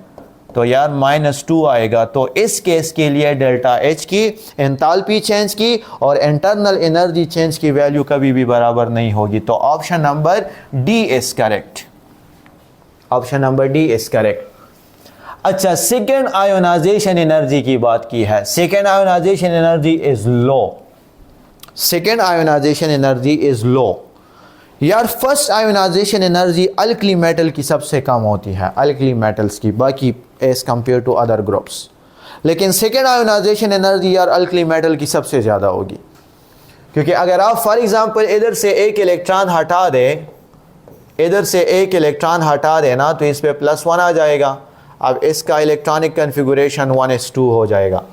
तो यार -2 आएगा। तो इस केस के लिए डेल्टा एच की, एंथैल्पी चेंज की और इंटरनल एनर्जी चेंज की वैल्यू कभी भी बराबर नहीं होगी। तो option number D is correct. Option number D is correct. अच्छा, सेकेंड आयोनाइजेशन एनर्जी की बात की है। Second ionisation energy is low. Second ionisation energy is low. यार first ionisation energy alkali metal की सबसे कम होती है, अल्कली मेटल्स की, बाकी as compare to other groups. लेकिन सेकेंड आयोनाइजेशन एनर्जी यार अल्कली मेटल की सबसे ज़्यादा होगी, क्योंकि अगर आप फॉर एग्जांपल इधर से एक इलेक्ट्रॉन हटा दें, इधर से एक इलेक्ट्रॉन हटा देना तो इस पे +1 आ जाएगा। अब इसका इलेक्ट्रॉनिक कन्फिगुरेशन 1s2 हो जाएगा।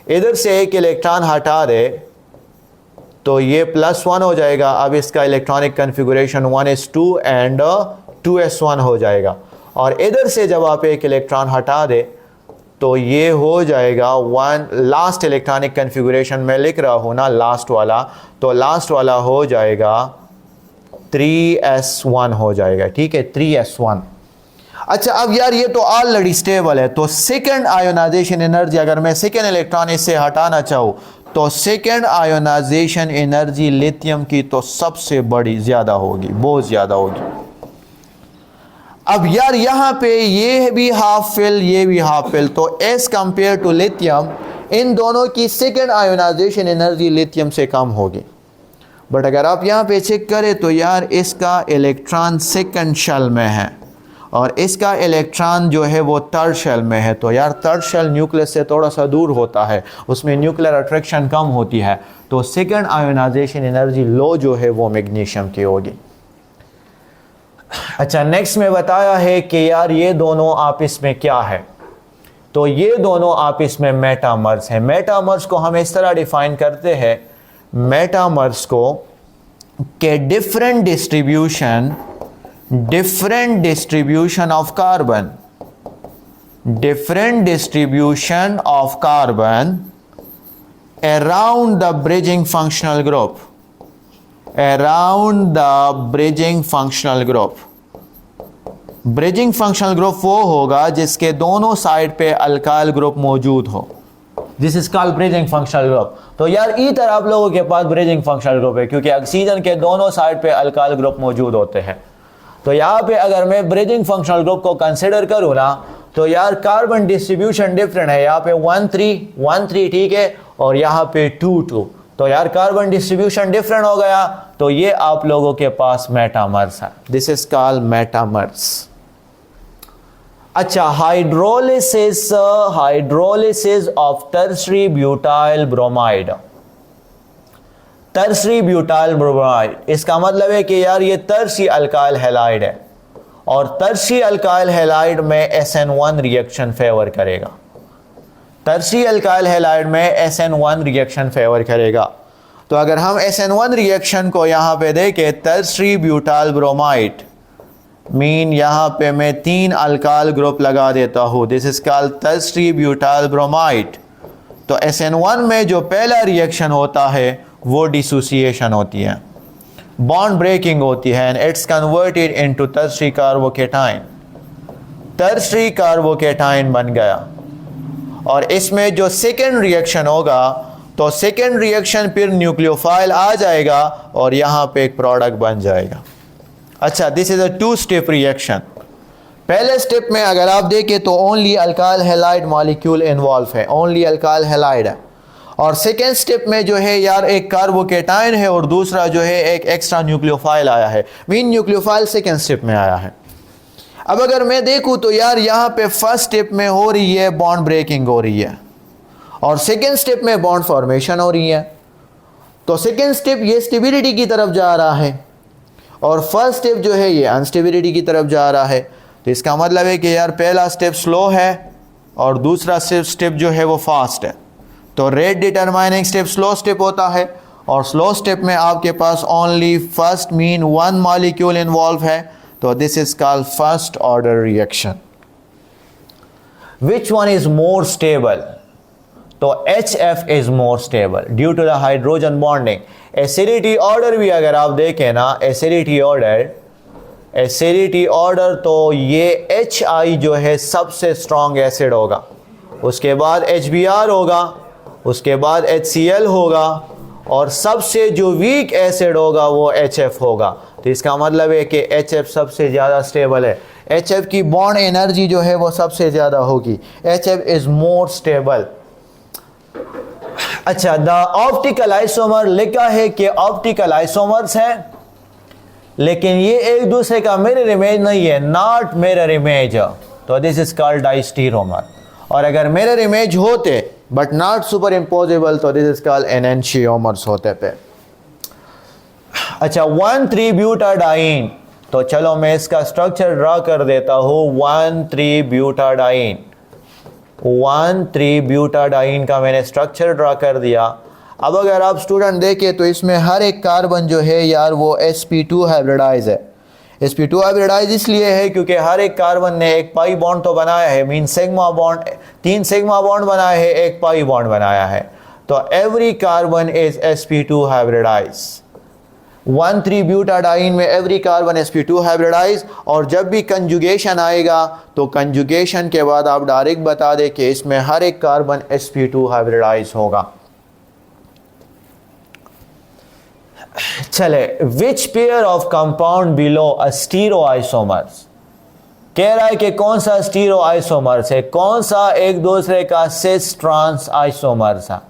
इधर से एक इलेक्ट्रॉन हटा दे तो ये +1 हो जाएगा। अब इसका electronic configuration 1s2 and 2s1 हो जाएगा। और इधर से जब आप एक इलेक्ट्रॉन हटा दे तो ये हो जाएगा 1, लास्ट इलेक्ट्रॉनिक कन्फिगुरेशन में लिख रहा हूँ ना लास्ट वाला, तो लास्ट वाला हो जाएगा 3s1 हो जाएगा। ठीक है, 3s1। अच्छा, अब यार ये तो ऑलरेडी स्टेबल है, तो सेकेंड आयोनाइजेशन एनर्जी, अगर मैं सेकेंड इलेक्ट्रॉन इससे हटाना चाहूँ तो सेकेंड आयोनाइजेशन एनर्जी लिथियम की तो सबसे बड़ी ज़्यादा होगी, बहुत ज़्यादा होगी। अब यार यहाँ पे ये भी हाफ फिल, ये भी हाफ फिल, तो एज कंपेयर टू लिथियम इन दोनों की सेकेंड आयोनाइजेशन एनर्जी लिथियम से कम होगी। बट अगर आप यहाँ पे चेक करें तो यार इसका इलेक्ट्रॉन सेकेंड शेल में है और इसका इलेक्ट्रॉन जो है वो थर्ड शेल में है। तो यार थर्ड शेल न्यूक्लियस से थोड़ा सा दूर होता है, उसमें न्यूक्लियर अट्रैक्शन कम होती है, तो सेकेंड आयोनाइजेशन एनर्जी लो जो है वो मैग्नीशियम की होगी। अच्छा, नेक्स्ट में बताया है कि यार ये दोनों आपस में क्या है, तो ये दोनों आपस में मेटामर्स हैं। मेटामर्स को हम इस तरह डिफाइन करते हैं, मेटामर्स को के different distribution of carbon, different distribution of carbon around the bridging functional group, around the bridging functional group। Bridging functional group वो होगा जिसके दोनों साइड पे अल्काइल ग्रुप मौजूद हो, this is called bridging functional group. तो यार इधर आप लोगों के पास ब्रिजिंग फंक्शनल ग्रुप है क्योंकि ऑक्सीजन के दोनों साइड पे अल्काइल ग्रुप मौजूद होते हैं। तो यहाँ पे अगर मैं ब्रिजिंग फंक्शनल ग्रुप को कंसिडर करूँ ना तो यार कार्बन डिस्ट्रीब्यूशन डिफरेंट है, यहाँ पे 1-3 ठीक है, और यहाँ पे 2-2, तो यार कार्बन डिस्ट्रीब्यूशन डिफरेंट हो गया, तो ये आप लोगों के पास मेटामर्स है, दिस इज कॉल्ड मेटामर्स। अच्छा, hydrolysis of tertiary butyl bromide. Tertiary butyl bromide, इसका मतलब है कि यार ये टर्शरी अल्काइल हैलाइड है और टर्शरी अल्काइल हैलाइड में SN1 रिएक्शन फेवर करेगा। टर्शरी अल्काइल हैलाइड में SN1 रिएक्शन फेवर करेगा। तो अगर हम SN1 रिएक्शन को यहाँ पे देखें, टर्शरी ब्यूटाइल ब्रोमाइड मीन यहाँ पे मैं 3 अल्काइल ग्रुप लगा देता हूँ, this is called tertiary butyl bromide. तो SN1 में जो पहला रिएक्शन होता है वो डिसोसिएशन होती है, बॉन्ड ब्रेकिंग होती है, and it's converted into tertiary carbocation. Tertiary carbocation बन गया और इसमें जो सेकेंड रिएक्शन होगा तो सेकेंड रिएक्शन फिर न्यूक्लियोफाइल आ जाएगा और यहाँ पे एक प्रोडक्ट बन जाएगा। अच्छा, this is a 2 step reaction. पहले स्टेप में अगर आप देखें तो only alkyl halide molecule involve है, ओनली अल्काइल हैलाइड है, और सेकेंड स्टेप में जो है यार एक कार्बोकेटाइन है और दूसरा जो है एक एक्स्ट्रा न्यूक्लियोफाइल आया है, मीन न्यूक्लियोफाइल सेकेंड स्टेप में आया है। अब अगर मैं देखूं तो यार यहाँ पे फर्स्ट स्टेप में हो रही है बॉन्ड ब्रेकिंग हो रही है और सेकेंड स्टेप में बॉन्ड फॉर्मेशन हो रही है। तो सेकेंड स्टेप ये स्टेबिलिटी की तरफ जा रहा है और फर्स्ट स्टेप जो है ये अनस्टेबिलिटी की तरफ जा रहा है। तो इसका मतलब है कि यार पहला स्टेप स्लो है और दूसरा स्टेप जो है वो फास्ट है। तो rate determining step slow step होता है, और स्लो स्टेप में आपके पास only first mean one molecule involve है, तो this is called first order reaction. Which one is more stable? तो HF is more stable due to the hydrogen bonding. Acidity order भी अगर आप देखें ना, एसिडिटी ऑर्डर तो ये HI जो है सबसे स्ट्रॉन्ग एसिड होगा, उसके बाद HBr होगा, उसके बाद HCl होगा, और सबसे जो वीक एसिड होगा वो HF होगा। तो इसका मतलब है कि HF सबसे ज़्यादा स्टेबल है, HF की बॉन्ड एनर्जी जो है वो सबसे ज़्यादा होगी, HF इज़ मोर स्टेबल। अच्छा, द ऑप्टिकल आइसोमर लिखा है कि ऑप्टिकल आइसोमर्स हैं, लेकिन ये एक दूसरे का मिरर इमेज नहीं है, नॉट मिरर इमेज, तो दिस इज कॉल्ड डाइस्टीरोमर। और अगर मिरर इमेज होते बट नॉट सुपर इम्पोजेबल, तो दिस इज कॉल्ड एनेंशियोमर्स होते पे। अच्छा, 1,3-ब्यूटाडाइन, तो चलो मैं इसका स्ट्रक्चर ड्रा कर देता हूँ। 1,3-ब्यूटाडाइन, 1,3-ब्यूटाडाइन का मैंने स्ट्रक्चर ड्रा कर दिया। अब अगर आप स्टूडेंट देखें तो इसमें हर एक कार्बन जो है यार वो sp2 हाइब्रिडाइज है। sp2 हाइब्रिडाइज इसलिए है क्योंकि हर एक कार्बन ने एक पाई बॉन्ड तो बनाया है, mean sigma bond, 3 sigma bond बनाया है, एक पाई बॉन्ड बनाया है, तो every carbon is sp2 hybridise. 1,3-ब्यूटाडाइन में एवरी कार्बन sp2 हाइब्रिडाइज, और जब भी कंजुगेशन आएगा तो कंजुगेशन के बाद आप डायरेक्ट बता दें कि इसमें हर एक कार्बन sp2 हाइब्रिडाइज होगा। चले, which pair of compound below a stereo isomers, कह रहा है कि कौन सा स्टीरो आइसोमर्स है, कौन सा एक दूसरे का सिस ट्रांस आइसोमर्स है।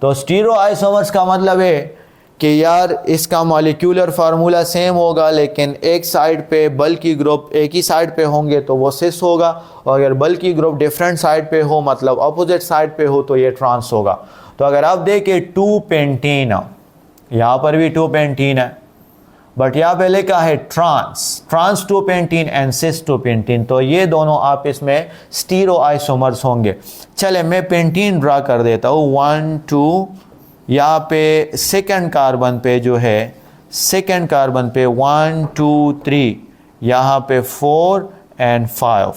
तो स्टीरो आइसोमर्स का मतलब है कि यार इसका मॉलिक्यूलर फार्मूला सेम होगा, लेकिन एक साइड पे बल्कि ग्रुप एक ही साइड पे होंगे तो वो सिस होगा, और अगर बल्कि ग्रुप डिफरेंट साइड पे हो, मतलब अपोजिट साइड पे हो, तो ये ट्रांस होगा। तो अगर आप देखें 2 पेंटीन, यहाँ पर भी 2 पेंटीन है, बट यहाँ पे लिखा है trans 2 pentene and cis 2 pentene, तो ये दोनों आपस में स्टीरो आइसोमर्स होंगे। चले मैं पेंटीन ड्रा कर देता हूँ। 1 2, यहाँ पे सेकंड कार्बन पे जो है, सेकंड कार्बन पे 1 2 3, यहाँ पे 4 एंड 5,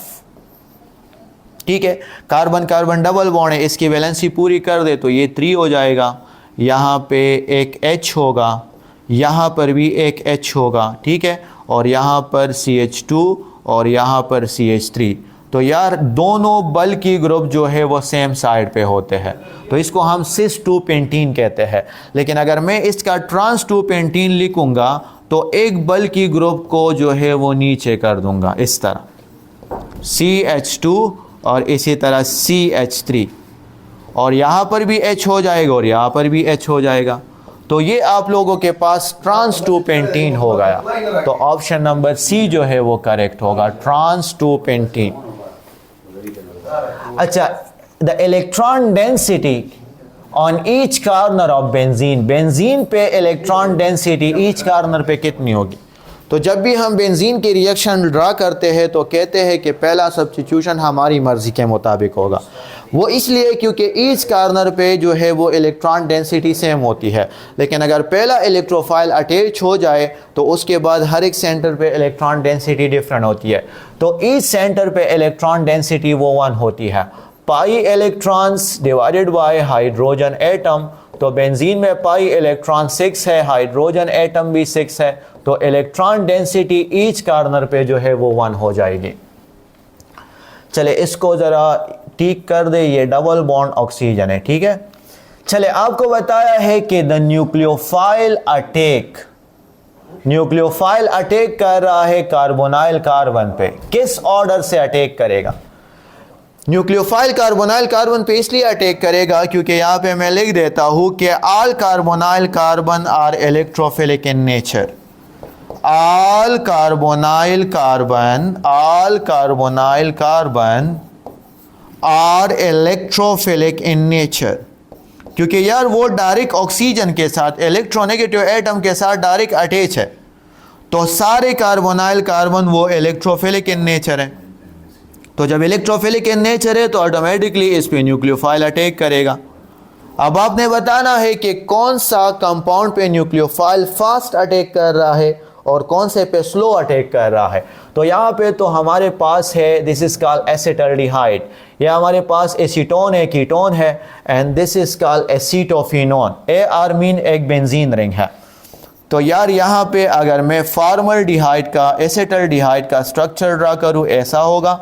ठीक है। कार्बन कार्बन डबल बॉन्ड है, इसकी वैलेंसी पूरी कर दे तो ये 3 हो जाएगा। यहाँ पे एक H होगा, यहाँ पर भी एक H होगा, ठीक है, और यहाँ पर CH2 और यहाँ पर CH3। तो यार दोनों बल्कि ग्रुप जो है वो सेम साइड पे होते हैं, तो इसको हम सिस 2 पेंटीन कहते हैं। लेकिन अगर मैं इसका ट्रांस 2 पेंटीन लिखूंगा तो एक बल्कि ग्रुप को जो है वो नीचे कर दूंगा इस तरह, CH2 और इसी तरह CH3, और यहाँ पर भी H हो जाएगा और यहाँ पर भी H हो जाएगा। तो ये आप लोगों के पास ट्रांस 2 पेंटीन हो गया। तो ऑप्शन नंबर C जो है वो करेक्ट होगा, ट्रांस 2 पेंटीन। अच्छा, the electron density on each corner of benzene, benzene पे इलेक्ट्रॉन डेंसिटी ईच कार्नर पे कितनी होगी। तो जब भी हम बेंजीन की रिएक्शन ड्रा करते हैं तो कहते हैं कि पहला सब्स्टिट्यूशन हमारी मर्जी के मुताबिक होगा। वो इसलिए क्योंकि ईच कार्नर पे जो है वो इलेक्ट्रॉन डेंसिटी सेम होती है, लेकिन अगर पहला इलेक्ट्रोफाइल अटैच हो जाए तो उसके बाद हर एक सेंटर पे इलेक्ट्रॉन डेंसिटी डिफरेंट होती है। तो ईच सेंटर पे इलेक्ट्रॉन डेंसिटी वो 1 होती है, pi electrons divided by hydrogen atom. तो बेंजीन में पाई इलेक्ट्रॉन 6 है, हाइड्रोजन एटम भी 6 है, तो इलेक्ट्रॉन डेंसिटी ईच कार्नर पे जो है वो 1 हो जाएगी। चले इसको ज़रा ठीक कर दे, ये डबल बॉन्ड ऑक्सीजन है, ठीक है। चले आपको बताया है कि द न्यूक्लियोफाइल अटैक कर रहा है कार्बोनाइल कार्बन पे, किस ऑर्डर से अटैक करेगा। न्यूक्लियोफाइल कार्बोनाइल कार्बन पे इसलिए अटैक करेगा क्योंकि यहाँ पे मैं लिख देता हूँ कि all carbonyl carbon are electrophilic in nature. All carbonyl carbon are electrophilic in nature, क्योंकि यार वो डायरेक्ट ऑक्सीजन के साथ, इलेक्ट्रोनेगेटिव एटम के साथ डायरेक्ट अटैच है, तो सारे कार्बोनाइल कार्बन वो इलेक्ट्रोफिलिक इन नेचर है। तो जब इलेक्ट्रोफिलिक इन नेचर है तो ऑटोमेटिकली इस पे न्यूक्लियोफाइल अटैक करेगा। अब आपने बताना है कि कौन सा कंपाउंड पे न्यूक्लियोफाइल फास्ट अटैक कर रहा है और कौन से पे स्लो अटैक कर रहा है। तो यहाँ पे तो हमारे पास है, दिस इज कॉल्ड एसिटाल्डिहाइड, यह हमारे पास एसीटोन है, कीटोन है, and this is called acetophenone. AR mean एक बेंजीन रिंग है। तो यार यहाँ पे अगर मैं फॉर्मल्डिहाइड का, एसिटाल्डिहाइड का स्ट्रक्चर ड्रा करूँ, ऐसा होगा।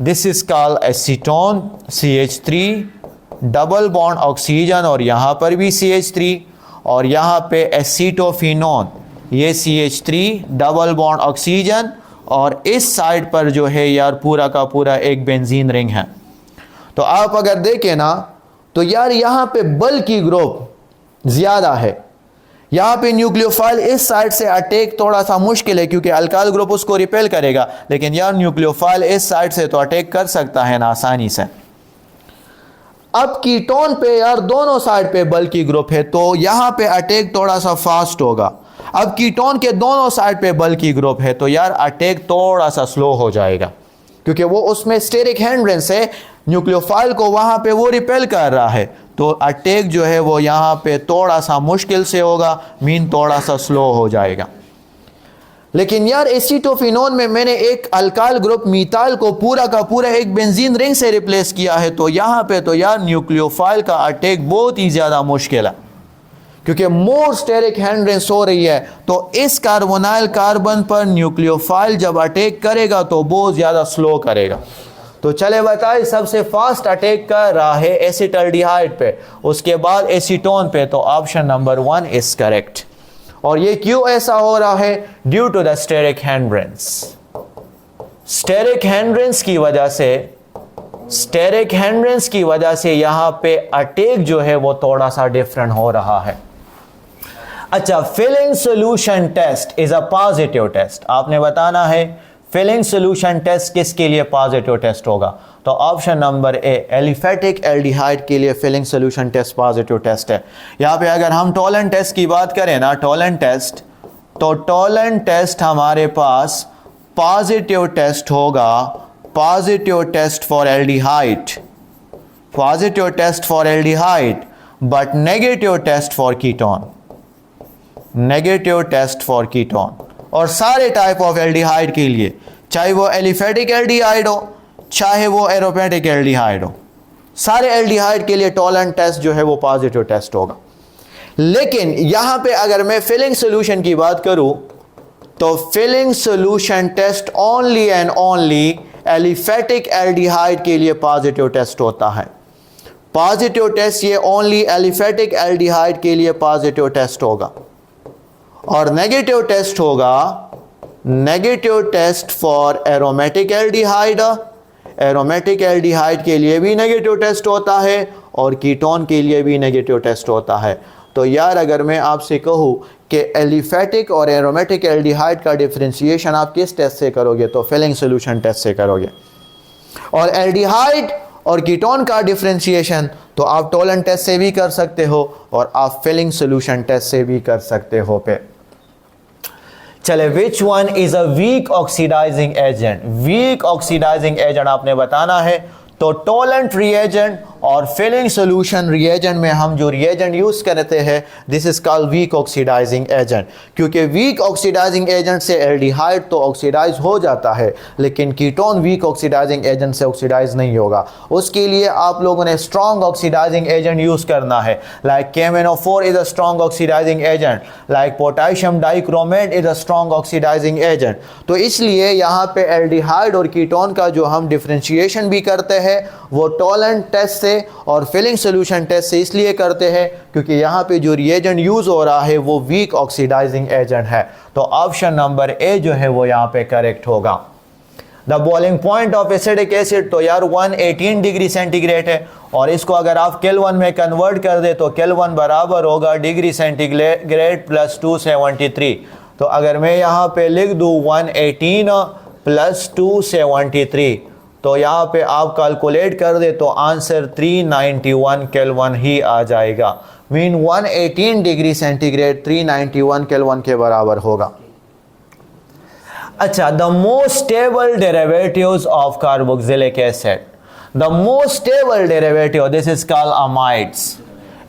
This is called acetone, CH3 double bond oxygen, और यहाँ पर भी CH3, और यहाँ पे एसीटोफिनोन, ये CH3 डबल बॉन्ड ऑक्सीजन, और इस साइड पर जो है यार पूरा का पूरा एक बेंजीन रिंग है। तो आप अगर देखें ना तो यार यहाँ पे बल की ग्रुप ज़्यादा है, यहाँ पे न्यूक्लियोफाइल इस साइड से अटैक थोड़ा सा मुश्किल है क्योंकि अल्काइल ग्रुप उसको रिपेल करेगा, लेकिन यार न्यूक्लियोफाइल इस साइड से तो अटैक कर सकता है ना आसानी से। अब कीटोन पे यार दोनों साइड पे बल की ग्रुप है तो यहाँ पे अटैक थोड़ा सा फास्ट होगा। अब कीटोन के दोनों साइड पे बल की ग्रुप है तो यार अटैक थोड़ा सा स्लो हो जाएगा क्योंकि वो उसमें स्टेरिक हैंड्रेंस है, न्यूक्लियोफाइल को वहाँ पे वो रिपेल कर रहा है, तो अटैक जो है वो यहाँ पे थोड़ा सा मुश्किल से होगा, मीन थोड़ा सा स्लो हो जाएगा। लेकिन यार एसीटोफिनोन में मैंने एक अल्काइल ग्रुप मीथाइल को पूरा का पूरा एक बेंजीन रिंग से रिप्लेस किया है, तो यहाँ पे तो यार न्यूक्लियोफाइल का अटैक बहुत ही ज़्यादा मुश्किल है क्योंकि मोर स्टेरिक हैंड्रेंस हो रही है। तो इस कार्बोनाइल कार्बन पर न्यूक्लियोफाइल जब अटैक करेगा तो बहुत ज़्यादा स्लो करेगा। तो चले बताए सबसे फास्ट अटैक कर रहा है एसिटाल्डिहाइड पे, उसके बाद एसीटोन पे, तो ऑप्शन नंबर 1 इज करेक्ट। और ये क्यों ऐसा हो रहा है? Due to the steric hindrance. Steric hindrance की वजह से, स्टेरिक हैंड्रेंस की वजह से यहां पे अटैक जो है वो थोड़ा सा डिफरेंट हो रहा है। अच्छा, Fehling solution test is a positive test. आपने बताना है फिलिंग सॉल्यूशन टेस्ट किसके लिए पॉजिटिव टेस्ट होगा, तो option number A aliphatic aldehyde के लिए Fehling solution test positive test है। यहाँ पे अगर हम टोलेंट टेस्ट की बात करें ना, टोलेंट टेस्ट, तो टोलेंट टेस्ट हमारे पास पॉजिटिव टेस्ट होगा, positive test for aldehyde, positive test for aldehyde, but negative test for ketone, negative test for ketone. और सारे टाइप ऑफ एल्डिहाइड के लिए, चाहे वो एलिफेटिक एल्डिहाइड हो चाहे वो एरोमेटिक एल्डिहाइड हो, सारे एल्डिहाइड के लिए टोलेंट टेस्ट जो है वो पॉजिटिव टेस्ट होगा। लेकिन यहां पे अगर मैं फिलिंग सॉल्यूशन की बात करूं तो Fehling solution test only and only aliphatic aldehyde के लिए पॉजिटिव टेस्ट होता है। पॉजिटिव टेस्ट ये ओनली एलिफेटिक एल्डिहाइड के लिए पॉजिटिव टेस्ट होगा। और नेगेटिव टेस्ट होगा, negative test for aromatic aldehyde, aromatic aldehyde के लिए भी नेगेटिव टेस्ट होता है और कीटोन के लिए भी नेगेटिव टेस्ट होता है। तो यार अगर मैं आपसे कहूँ कि एलिफेटिक और एरोमेटिक एल्डिहाइड का डिफरेंशिएशन आप किस टेस्ट से करोगे, तो फिलिंग सॉल्यूशन टेस्ट से करोगे। और एल्डिहाइड और कीटोन का डिफरेंशिएशन तो आप टोलेंट टेस्ट से भी कर सकते हो और आप फिलिंग सॉल्यूशन टेस्ट से भी कर सकते हो पे। चले, which one is a weak oxidizing agent? Weak oxidizing agent आपने बताना है, तो टोलेंट रिएजेंट और फिलिंग सॉल्यूशन रिएजेंट में हम जो रिएजेंट यूज करते हैं this is called weak oxidizing agent. क्योंकि वीक ऑक्सीडाइजिंग एजेंट से एल्डिहाइड तो ऑक्सीडाइज हो जाता है लेकिन कीटोन वीक ऑक्सीडाइजिंग एजेंट से ऑक्सीडाइज नहीं होगा। उसके लिए आप लोगों ने स्ट्रॉन्ग ऑक्सीडाइजिंग एजेंट यूज करना है, like KMnO4 is a strong oxidising agent, like potassium dichromate is a strong oxidising agent. तो इसलिए यहाँ पे एल्डिहाइड और कीटोन का जो हम डिफरेंशिएशन भी करते हैं वो टोलेंट टेस्ट से और फिलिंग सॉल्यूशन टेस्ट से इसलिए करते हैं क्योंकि यहाँ पे जो रिएजेंट यूज हो रहा है वो वीक ऑक्सीडाइजिंग एजेंट है। तो ऑप्शन नंबर ए जो है वो यहाँ पे करेक्ट होगा। The boiling point of acidic acid, तो यार 118 डिग्री सेंटीग्रेड है और इसको अगर आप केल्विन में कन्वर्ट कर दे तो केल्विन बराबर होगा डिग्री सेंटीग्रेड प्लस 273। तो अगर मैं यहाँ पे लिख दूँ 118 प्लस 273 तो यहाँ पे आप कैलकुलेट कर दे तो आंसर 391 केल्विन ही आ जाएगा। मीन 118 डिग्री सेंटीग्रेड 391 केल्विन के बराबर होगा। अच्छा, the most stable derivatives of carboxylic acid, the most stable derivative this is called amides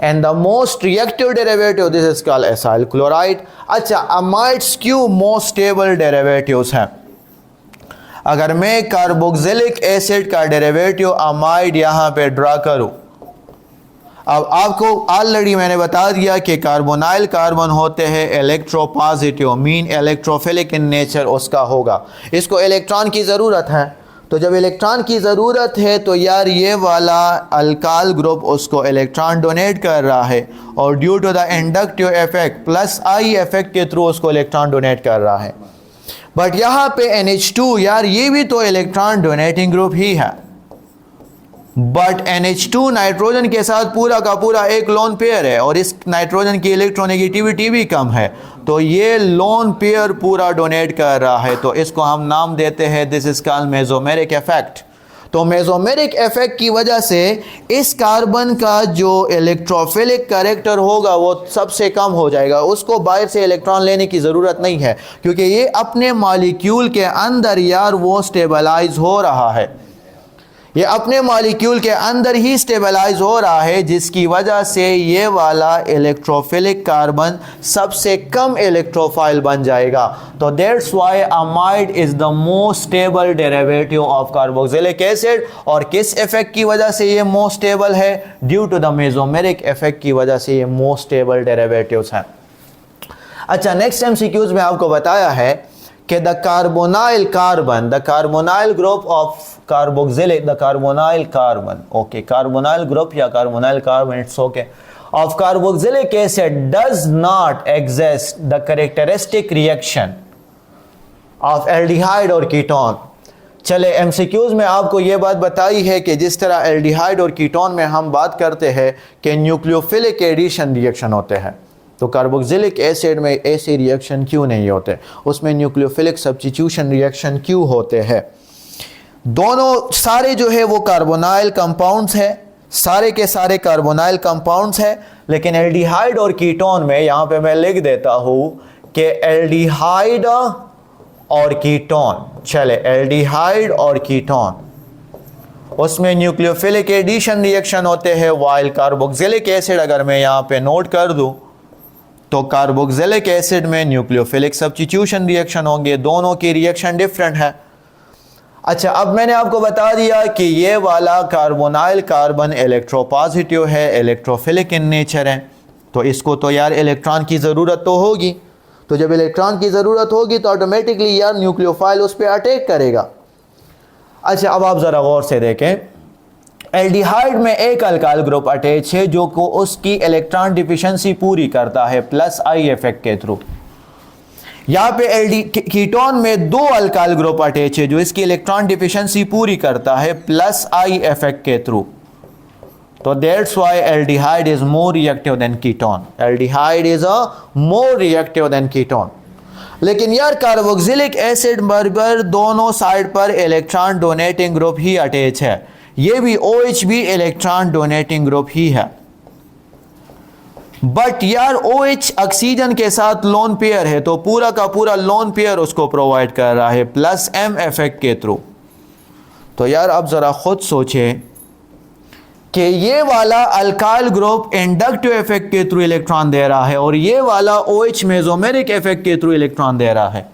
and the most reactive derivative this is called acyl chloride. अच्छा, amides क्यों most stable derivatives हैं? अगर मैं carboxylic acid का derivative amide यहां पे draw करूं, अब आपको ऑलरेडी मैंने बता दिया कि कार्बोनाइल कार्बन होते हैं electropositive, mean electrophilic in nature उसका होगा, इसको इलेक्ट्रॉन की ज़रूरत है। तो जब इलेक्ट्रॉन की ज़रूरत है तो यार ये वाला अल्काइल ग्रुप उसको इलेक्ट्रॉन डोनेट कर रहा है और due to the inductive effect plus I effect के थ्रू उसको इलेक्ट्रॉन डोनेट कर रहा है। बट यहाँ पे NH2 यार ये भी तो इलेक्ट्रॉन डोनेटिंग ग्रुप ही है, बट NH2 नाइट्रोजन के साथ पूरा का पूरा एक लोन पेयर है और इस नाइट्रोजन की इलेक्ट्रोनेगेटिविटी भी कम है, तो ये लोन पेयर पूरा डोनेट कर रहा है, तो इसको हम नाम देते हैं this is called mesomeric effect. तो मेसोमेरिक इफेक्ट की वजह से इस कार्बन का जो इलेक्ट्रोफिलिक कैरेक्टर होगा वो सबसे कम हो जाएगा, उसको बाहर से इलेक्ट्रॉन लेने की ज़रूरत नहीं है क्योंकि ये अपने मॉलिक्यूल के अंदर यार वो स्टेबलाइज हो रहा है, ये अपने मॉलिक्यूल के अंदर ही स्टेबलाइज हो रहा है, जिसकी वजह से ये वाला इलेक्ट्रोफिलिक कार्बन सबसे कम इलेक्ट्रोफाइल बन जाएगा। तो that's why amide is the most stable derivative of carboxylic acid. और किस इफेक्ट की वजह से ये मोस्ट स्टेबल है? Due to the mesomeric effect की वजह से ये मोस्ट स्टेबल डेरिवेटिव्स हैं। अच्छा, नेक्स्ट एमसीक्यूज में आपको बताया है कि the carbonyl carbon, the carbonyl group of carboxylic, the carbonyl carbon, okay, carbonyl group या carbonyl carbon, it's okay, of carboxylic acid does not exist the characteristic reaction of aldehyde और कीटोन। चले, MCQs में आपको यह बात बताई है कि जिस तरह एल्डिहाइड और कीटोन में हम बात करते हैं कि न्यूक्लियोफिलिक एडिशन रिएक्शन होते हैं, तो कार्बोक्सिलिक एसिड में ऐसे रिएक्शन क्यों नहीं होते, उसमें न्यूक्लियोफिलिक सब्स्टिट्यूशन रिएक्शन क्यों होते हैं? दोनों सारे जो है वो कार्बोनाइल कंपाउंड्स हैं, सारे के सारे कार्बोनाइल कंपाउंड्स हैं, लेकिन एल्डिहाइड और कीटोन में यहां पे मैं लिख देता हूं कि एल्डिहाइड और कीटोन, चले एल्डिहाइड और कीटोन, उसमें न्यूक्लियोफिलिक एडिशन रिएक्शन होते हैं, वाइल कार्बोक्सिलिक एसिड अगर मैं यहां पे नोट कर दूं तो कार्बोक्सिलिक एसिड में न्यूक्लियोफिलिक सब्स्टिट्यूशन रिएक्शन होंगे, दोनों की रिएक्शन डिफरेंट है। अच्छा, अब मैंने आपको बता दिया कि ये वाला कार्बोनाइल कार्बन इलेक्ट्रोपॉजिटिव है, इलेक्ट्रोफिलिक इन नेचर है, तो इसको तो यार इलेक्ट्रॉन की ज़रूरत तो होगी, तो जब इलेक्ट्रॉन की ज़रूरत होगी तो ऑटोमेटिकली यार न्यूक्लियोफाइल उस पर अटैक करेगा। अच्छा, अब आप ज़रा गौर से देखें, एल्डिहाइड में एक अल्काइल ग्रुप अटैच है जो को उसकी इलेक्ट्रॉन डिफिशिएंसी पूरी करता है प्लस आई इफेक्ट के थ्रू। यहाँ पे कीटोन में दो अल्काइल ग्रुप अटैच है जो इसकी इलेक्ट्रॉन डिफिशिएंसी पूरी करता है प्लस आई इफेक्ट के थ्रू। तो that's why aldehyde is more reactive than ketone, aldehyde is a more reactive than ketone. लेकिन यार कार्बोक्सिलिक एसिड बराबर दोनों साइड पर इलेक्ट्रॉन डोनेटिंग ग्रुप ही अटैच है, ये भी OH भी इलेक्ट्रॉन डोनेटिंग ग्रुप ही है, बट यार OH ऑक्सीजन के साथ लोन पेयर है, तो पूरा का पूरा लोन पेयर उसको प्रोवाइड कर रहा है प्लस M इफेक्ट के थ्रू। तो यार आप जरा खुद सोचें कि ये वाला अल्काइल ग्रुप इंडक्टिव इफेक्ट के थ्रू इलेक्ट्रॉन दे रहा है और ये वाला OH मेसोमेरिक इफेक्ट के थ्रू इलेक्ट्रॉन दे रहा है,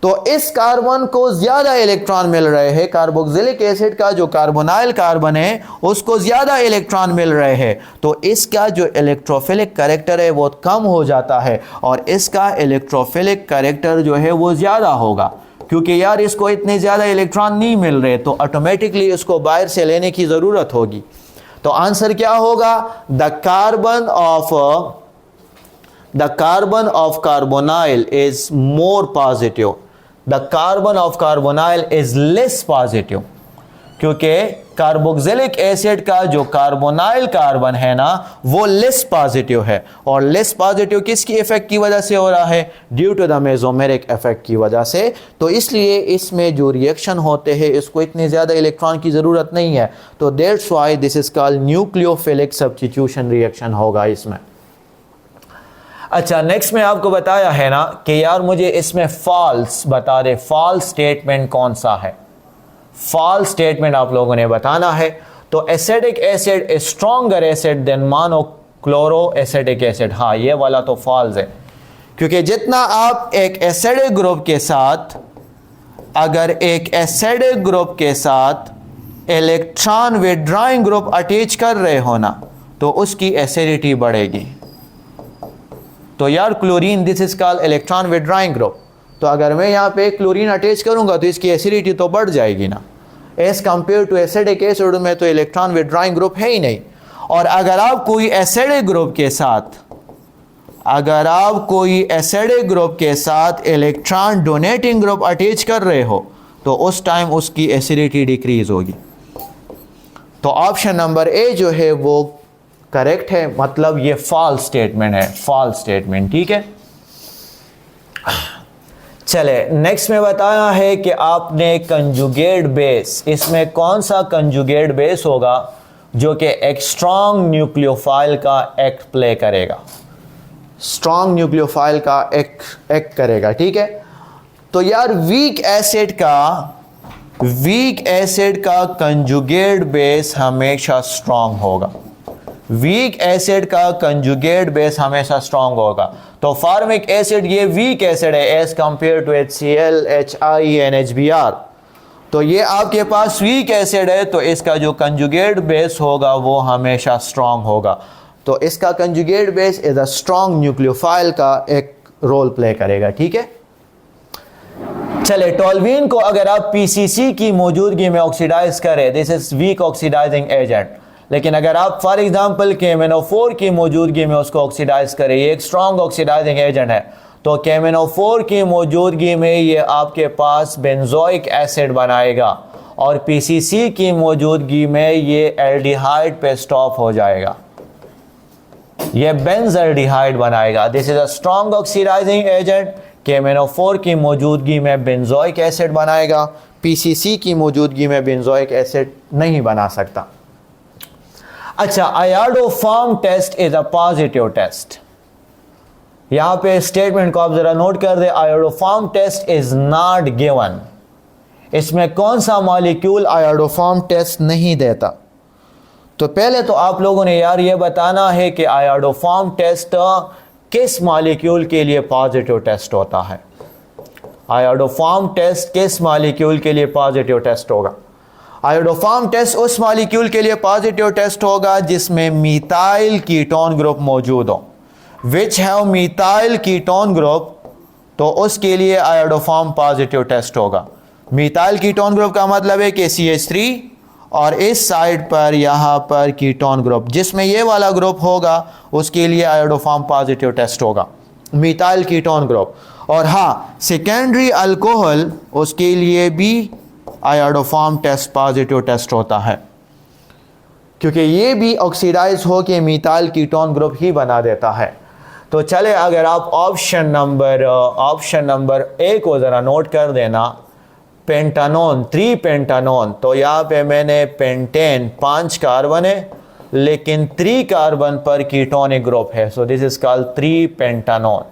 तो इस कार्बन को ज्यादा इलेक्ट्रॉन मिल रहे हैं, कार्बोक्सिलिक एसिड का जो कार्बोनाइल कार्बन है उसको ज्यादा इलेक्ट्रॉन मिल रहे हैं, तो इसका जो इलेक्ट्रोफिलिक कैरेक्टर है वो कम हो जाता है और इसका इलेक्ट्रोफिलिक कैरेक्टर जो है वो ज्यादा होगा, क्योंकि यार इसको इतने ज्यादा इलेक्ट्रॉन नहीं मिल रहे, तो ऑटोमेटिकली इसको बाहर से लेने की जरूरत होगी। तो आंसर क्या होगा? The carbon of carbonyl is more positive, the carbon of carbonyl is less positive, क्योंकि कार्बोक्सिलिक एसिड का जो कार्बोनाइल कार्बन है ना वो लेस पॉजिटिव है, और लेस पॉजिटिव किसकी इफेक्ट की वजह से हो रहा है? Due to the mesomeric effect की वजह से। तो इसलिए इसमें जो रिएक्शन होते हैं इसको इतने ज़्यादा इलेक्ट्रॉन की ज़रूरत नहीं है, तो that's why this is called nucleophilic substitution reaction होगा इसमें। अच्छा, नेक्स्ट में आपको बताया है ना कि यार मुझे इसमें फॉल्स बता दे, फॉल्स स्टेटमेंट कौन सा है। फॉल्स स्टेटमेंट आप लोगों ने बताना है। तो acetic acid is stronger acid than monochloroacetic acid, हाँ ये वाला तो फॉल्स है, क्योंकि जितना आप एक एसिडिक ग्रुप के साथ, अगर एक एसिडिक ग्रुप के साथ इलेक्ट्रॉन विड्रॉइंग ग्रुप अटैच कर रहे हो ना, तो उसकी एसिडिटी बढ़ेगी। तो यार chlorine, this is called electron withdrawing group, तो अगर मैं यहाँ पे क्लोरीन अटैच करूंगा तो इसकी एसिडिटी तो बढ़ जाएगी ना, as compare to acetic acid में तो इलेक्ट्रॉन विड्रॉइंग ग्रुप है ही नहीं। और अगर आप कोई एसिडिक ग्रुप के साथ, अगर आप कोई एसिडिक ग्रुप के साथ इलेक्ट्रॉन डोनेटिंग ग्रुप अटैच कर रहे हो तो उस टाइम उसकी एसिडिटी डिक्रीज होगी। तो ऑप्शन नंबर ए जो है वो करेक्ट है, मतलब ये फॉल्स स्टेटमेंट है, फॉल्स स्टेटमेंट, ठीक है। चले नेक्स्ट में बताया है कि आपने कंजुगेट बेस, इसमें कौन सा कंजुगेट बेस होगा जो कि एक स्ट्रॉन्ग न्यूक्लियोफाइल का एक्ट प्ले करेगा, स्ट्रॉन्ग न्यूक्लियोफाइल का एक्ट करेगा, ठीक है। तो यार वीक एसिड का कंजुगेट बेस हमेशा स्ट्रॉन्ग होगा, वीक एसिड का कंजुगेट बेस हमेशा स्ट्रॉन्ग होगा। तो फॉर्मिक एसिड ये वीक एसिड है as compare to HCl, HI, NHBr, तो ये आपके पास वीक एसिड है, तो इसका जो कंजुगेट बेस होगा वो हमेशा स्ट्रॉन्ग होगा। तो इसका conjugate base is a strong nucleophile का एक रोल प्ले करेगा, ठीक है। चले टोल्यूइन को अगर आप PCC की मौजूदगी में ऑक्सीडाइज करें, this is weak oxidizing agent, लेकिन अगर आप फॉर एग्जांपल KMnO4 की मौजूदगी में उसको ऑक्सीडाइज करें, ये एक स्ट्रॉन्ग ऑक्सीडाइजिंग एजेंट है, तो KMnO4 की मौजूदगी में ये आपके पास बेंजोइक एसिड बनाएगा और PCC की मौजूदगी में ये एल्डिहाइड पे स्टॉप हो जाएगा, ये बेंजल्डिहाइड बनाएगा। This is a strong oxidising agent, KMnO4 की मौजूदगी में बेंजोइक एसिड बनाएगा, PCC की मौजूदगी में बेंजोइक एसिड नहीं बना सकता। अच्छा, iodoform test is a positive test, यहां पे स्टेटमेंट को आप जरा नोट कर दे, iodoform test is not given, इसमें कौन सा मॉलिक्यूल आयोडोफॉर्म टेस्ट नहीं देता। तो पहले तो आप लोगों ने यार ये बताना है कि आयोडोफॉर्म टेस्ट किस मॉलिक्यूल के लिए पॉजिटिव टेस्ट होता है, आयोडोफॉर्म टेस्ट किस मॉलिक्यूल के लिए पॉजिटिव टेस्ट होगा। आयोडोफॉर्म टेस्ट उस मॉलिक्यूल के लिए पॉजिटिव टेस्ट होगा जिसमें मीथाइल कीटोन ग्रुप मौजूद हो, which have methyl ketone group, तो उसके लिए आयोडोफॉर्म पॉजिटिव टेस्ट होगा। मीथाइल कीटोन ग्रुप का मतलब है कि CH3 और इस साइड पर यहाँ पर कीटोन ग्रुप, जिसमें ये वाला ग्रुप होगा उसके लिए आयोडोफॉर्म पॉजिटिव टेस्ट होगा, मीथाइल कीटोन ग्रुप। और हाँ, सेकेंडरी अल्कोहल उसके लिए भी आयोडोफॉर्म टेस्ट पॉजिटिव टेस्ट होता है, क्योंकि ये भी ऑक्सीडाइज हो के मीथाइल कीटोन ग्रुप ही बना देता है। तो चले अगर आप ऑप्शन नंबर ए को ज़रा नोट कर देना, पेंटानोन, 3 पेंटानोन, तो यहाँ पे मैंने पेंटेन 5 कार्बन है लेकिन 3 कार्बन पर कीटोनिक ग्रुप है, so this is called 3 pentanone.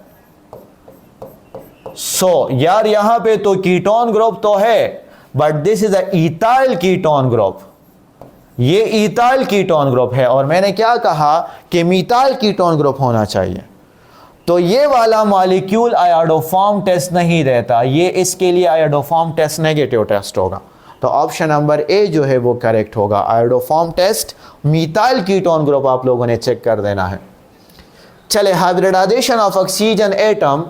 So यार यहाँ पे तो कीटोन ग्रुप तो है, but this is a ethyl ketone group, ये इथाइल कीटोन ग्रुप है और मैंने क्या कहा कि मिथाइल कीटोन ग्रुप होना चाहिए। तो ये वाला मॉलिक्यूल आयोडोफॉर्म टेस्ट नहीं देता, ये इसके लिए आयोडोफॉर्म टेस्ट नेगेटिव टेस्ट होगा। तो ऑप्शन नंबर ए जो है वो करेक्ट होगा, iodoform test methyl ketone group आप लोगों ने चेक कर देना है। चले hybridization of oxygen atom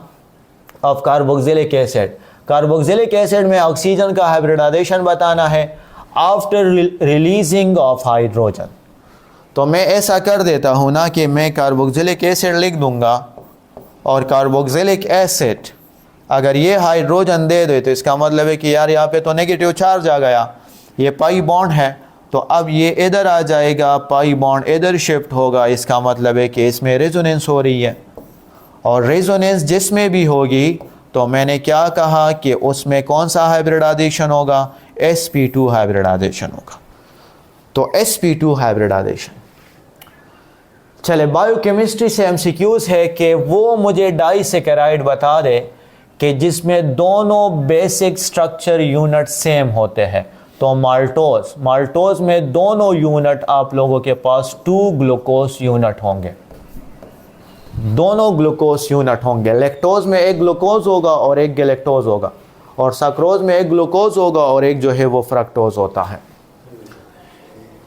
of carboxylic acid, carboxylic acid में ऑक्सीजन का हाइब्रिडाइजेशन बताना है आफ्टर रिलीजिंग ऑफ हाइड्रोजन। तो मैं ऐसा कर देता हूं ना कि मैं कार्बोक्सिलिक एसिड लिख दूंगा और कार्बोक्सिलिक एसिड अगर ये हाइड्रोजन दे दे तो इसका मतलब है कि यार यहाँ पे तो नेगेटिव चार्ज आ गया, ये पाई बॉन्ड है, तो अब ये इधर आ जाएगा, पाई बॉन्ड इधर शिफ्ट होगा, इसका मतलब है कि इसमें रेजोनेंस हो रही है और रेजोनेंस जिसमें भी होगी तो मैंने क्या कहा कि उसमें कौन सा हाइब्रिडाइजेशन होगा, sp2 हाइब्रिडाइजेशन होगा। तो sp2 हाइब्रिडाइजेशन। चले, बायोकेमिस्ट्री से एमसीक्यूज है कि वो मुझे डाइसैकेराइड बता दे कि जिसमें दोनों बेसिक स्ट्रक्चर यूनिट सेम होते हैं। तो माल्टोज में दोनों यूनिट आप लोगों के पास 2 ग्लूकोज यूनिट होंगे, दोनों ग्लूकोज यूनिट होंगे। लैक्टोज में एक ग्लूकोज होगा और एक गैलेक्टोज होगा, और सक्रोज में एक ग्लूकोज होगा और एक जो है वो फ्रक्टोज होता है।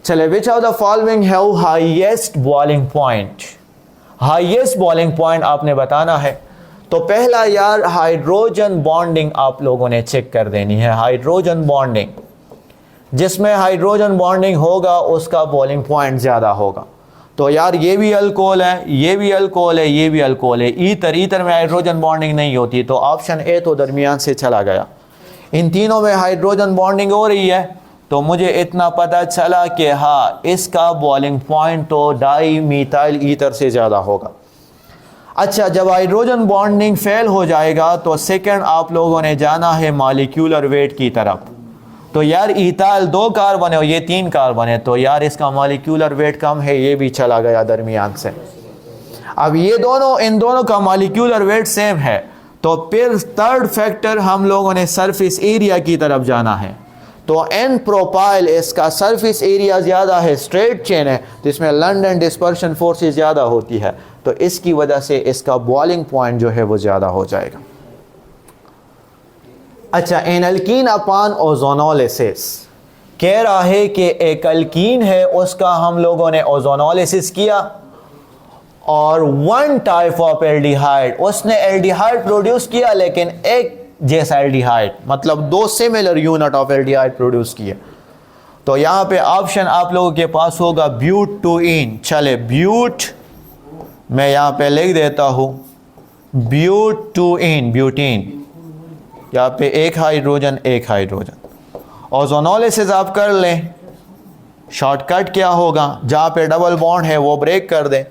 चले, विच of the following have highest boiling point? Highest boiling point आपने बताना है। तो पहला यार हाइड्रोजन बॉन्डिंग आप लोगों ने चेक कर देनी है। हाइड्रोजन बॉन्डिंग, जिसमें हाइड्रोजन बॉन्डिंग होगा उसका बॉइलिंग पॉइंट ज़्यादा होगा। तो यार ये भी अल्कोहल है, ये भी अल्कोहल है, ये भी अल्कोहल है। ईथर में हाइड्रोजन बॉन्डिंग नहीं होती, तो ऑप्शन ए तो दरमियान से चला गया। इन तीनों में हाइड्रोजन बॉन्डिंग हो रही है, तो मुझे इतना पता चला कि हाँ, इसका बॉइलिंग पॉइंट तो डाई मीथाइल ईथर से ज़्यादा होगा। अच्छा, जब हाइड्रोजन बॉन्डिंग फेल हो जाएगा तो सेकंड आप लोगों ने जाना है मॉलिक्यूलर वेट की तरफ। तो यार इथाइल 2 कार्बन है और ये 3 कार्बन है, तो यार इसका मॉलिक्यूलर वेट कम है, ये भी चला गया दरमियान से। अब ये दोनों, इन दोनों का मॉलिक्यूलर वेट सेम है, तो फिर थर्ड फैक्टर हम लोगों ने सरफेस एरिया की तरफ जाना है। तो एन प्रोपाइल, इसका सरफेस एरिया ज़्यादा है, स्ट्रेट चेन है, तो इसमें लंडन डिस्पर्शन फोर्सेस ज़्यादा होती है, तो इसकी वजह से इसका बॉइलिंग पॉइंट जो है वो ज़्यादा हो जाएगा। अच्छा, एनल्कीन अपॉन ओजोनोलिसिस कह रहा है कि एक अल्कीन है, उसका हम लोगों ने ओजोनोलिसिस किया और 1 टाइप ऑफ एल्डिहाइड, उसने एल्डिहाइड प्रोड्यूस किया, लेकिन एक जैसा एल्डिहाइड, मतलब 2 similar unit of aldehyde produce किए। तो यहाँ पे ऑप्शन आप लोगों के पास होगा ब्यूटूइन। चले, ब्यूट मैं यहाँ पे लिख देता हूँ, ब्यूटूइन, ब्यूटीन। यहाँ पे एक हाइड्रोजन, एक हाइड्रोजन। ओजोनोलिसिस आप कर लें, शॉर्टकट क्या होगा, जहाँ पे डबल बॉन्ड है वो ब्रेक कर दें,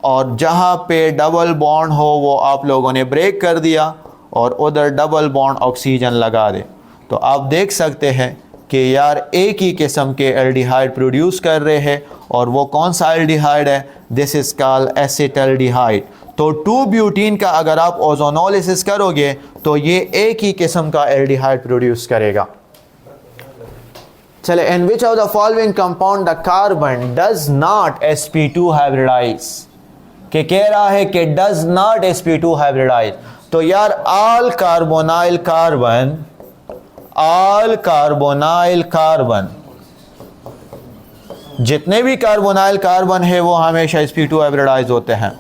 और जहाँ पे डबल बॉन्ड हो वो आप लोगों ने ब्रेक कर दिया, और उधर डबल बॉन्ड ऑक्सीजन लगा दे। तो आप देख सकते हैं कि यार एक ही किस्म के एल्डिहाइड प्रोड्यूस कर रहे हैं, और वो कौन सा एल्डिहाइड है? This is called acetaldehyde. तो 2 ब्यूटीन का अगर आप ओजोनोलिसिस करोगे तो ये एक ही किस्म का एल्डिहाइड प्रोड्यूस करेगा। चले, in which of the following compound the carbon does not sp2 hybridise? के कह रहा है कि डज नॉट sp2 हाइब्रिडाइज। तो यार all carbonyl carbon, all carbonyl carbon, जितने भी कार्बोनाइल कार्बन है वो हमेशा sp2 हाइब्रिडाइज होते हैं।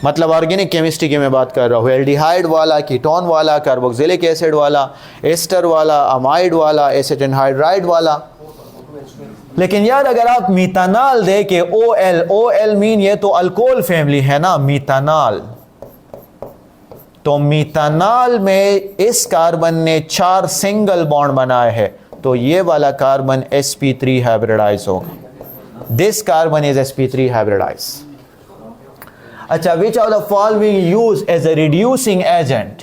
मतलब ऑर्गेनिक केमिस्ट्री की मैं बात कर रहा हूँ, एल्डिहाइड वाला, कीटोन वाला, कार्बोक्सिलिक एसिड वाला, एस्टर वाला, अमाइड वाला, एसिटिन हाइड्राइड वाला। लेकिन यार अगर आप मीथानॉल दे के OL मीन ये तो अल्कोहल फैमिली है ना, मीथानॉल। तो मीथानॉल में इस कार्बन ने 4 सिंगल बॉन्ड बनाए हैं, तो ये वाला कार्बन sp3 हाइब्रिडाइज होगा। This carbon is sp3 hybridise. अच्छा, which of the following use as a reducing agent?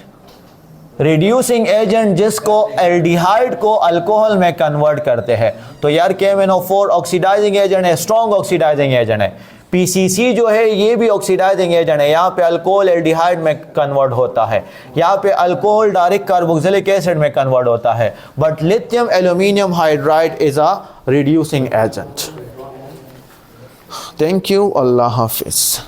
Reducing agent जिसको एल्डिहाइड को अल्कोहल में कन्वर्ट करते हैं। तो यार KMnO4 ऑक्सीडाइजिंग एजेंट है, स्ट्रॉन्ग ऑक्सीडाइजिंग एजेंट है। PCC जो है ये भी ऑक्सीडाइजिंग एजेंट है, यहाँ पे अल्कोहल एल्डिहाइड में कन्वर्ट होता है, यहाँ पे अल्कोहल डायरेक्ट कार्बोक्सिलिक एसिड में कन्वर्ट होता है। But lithium aluminium hydride is a reducing agent. Thank you, Allah Hafiz.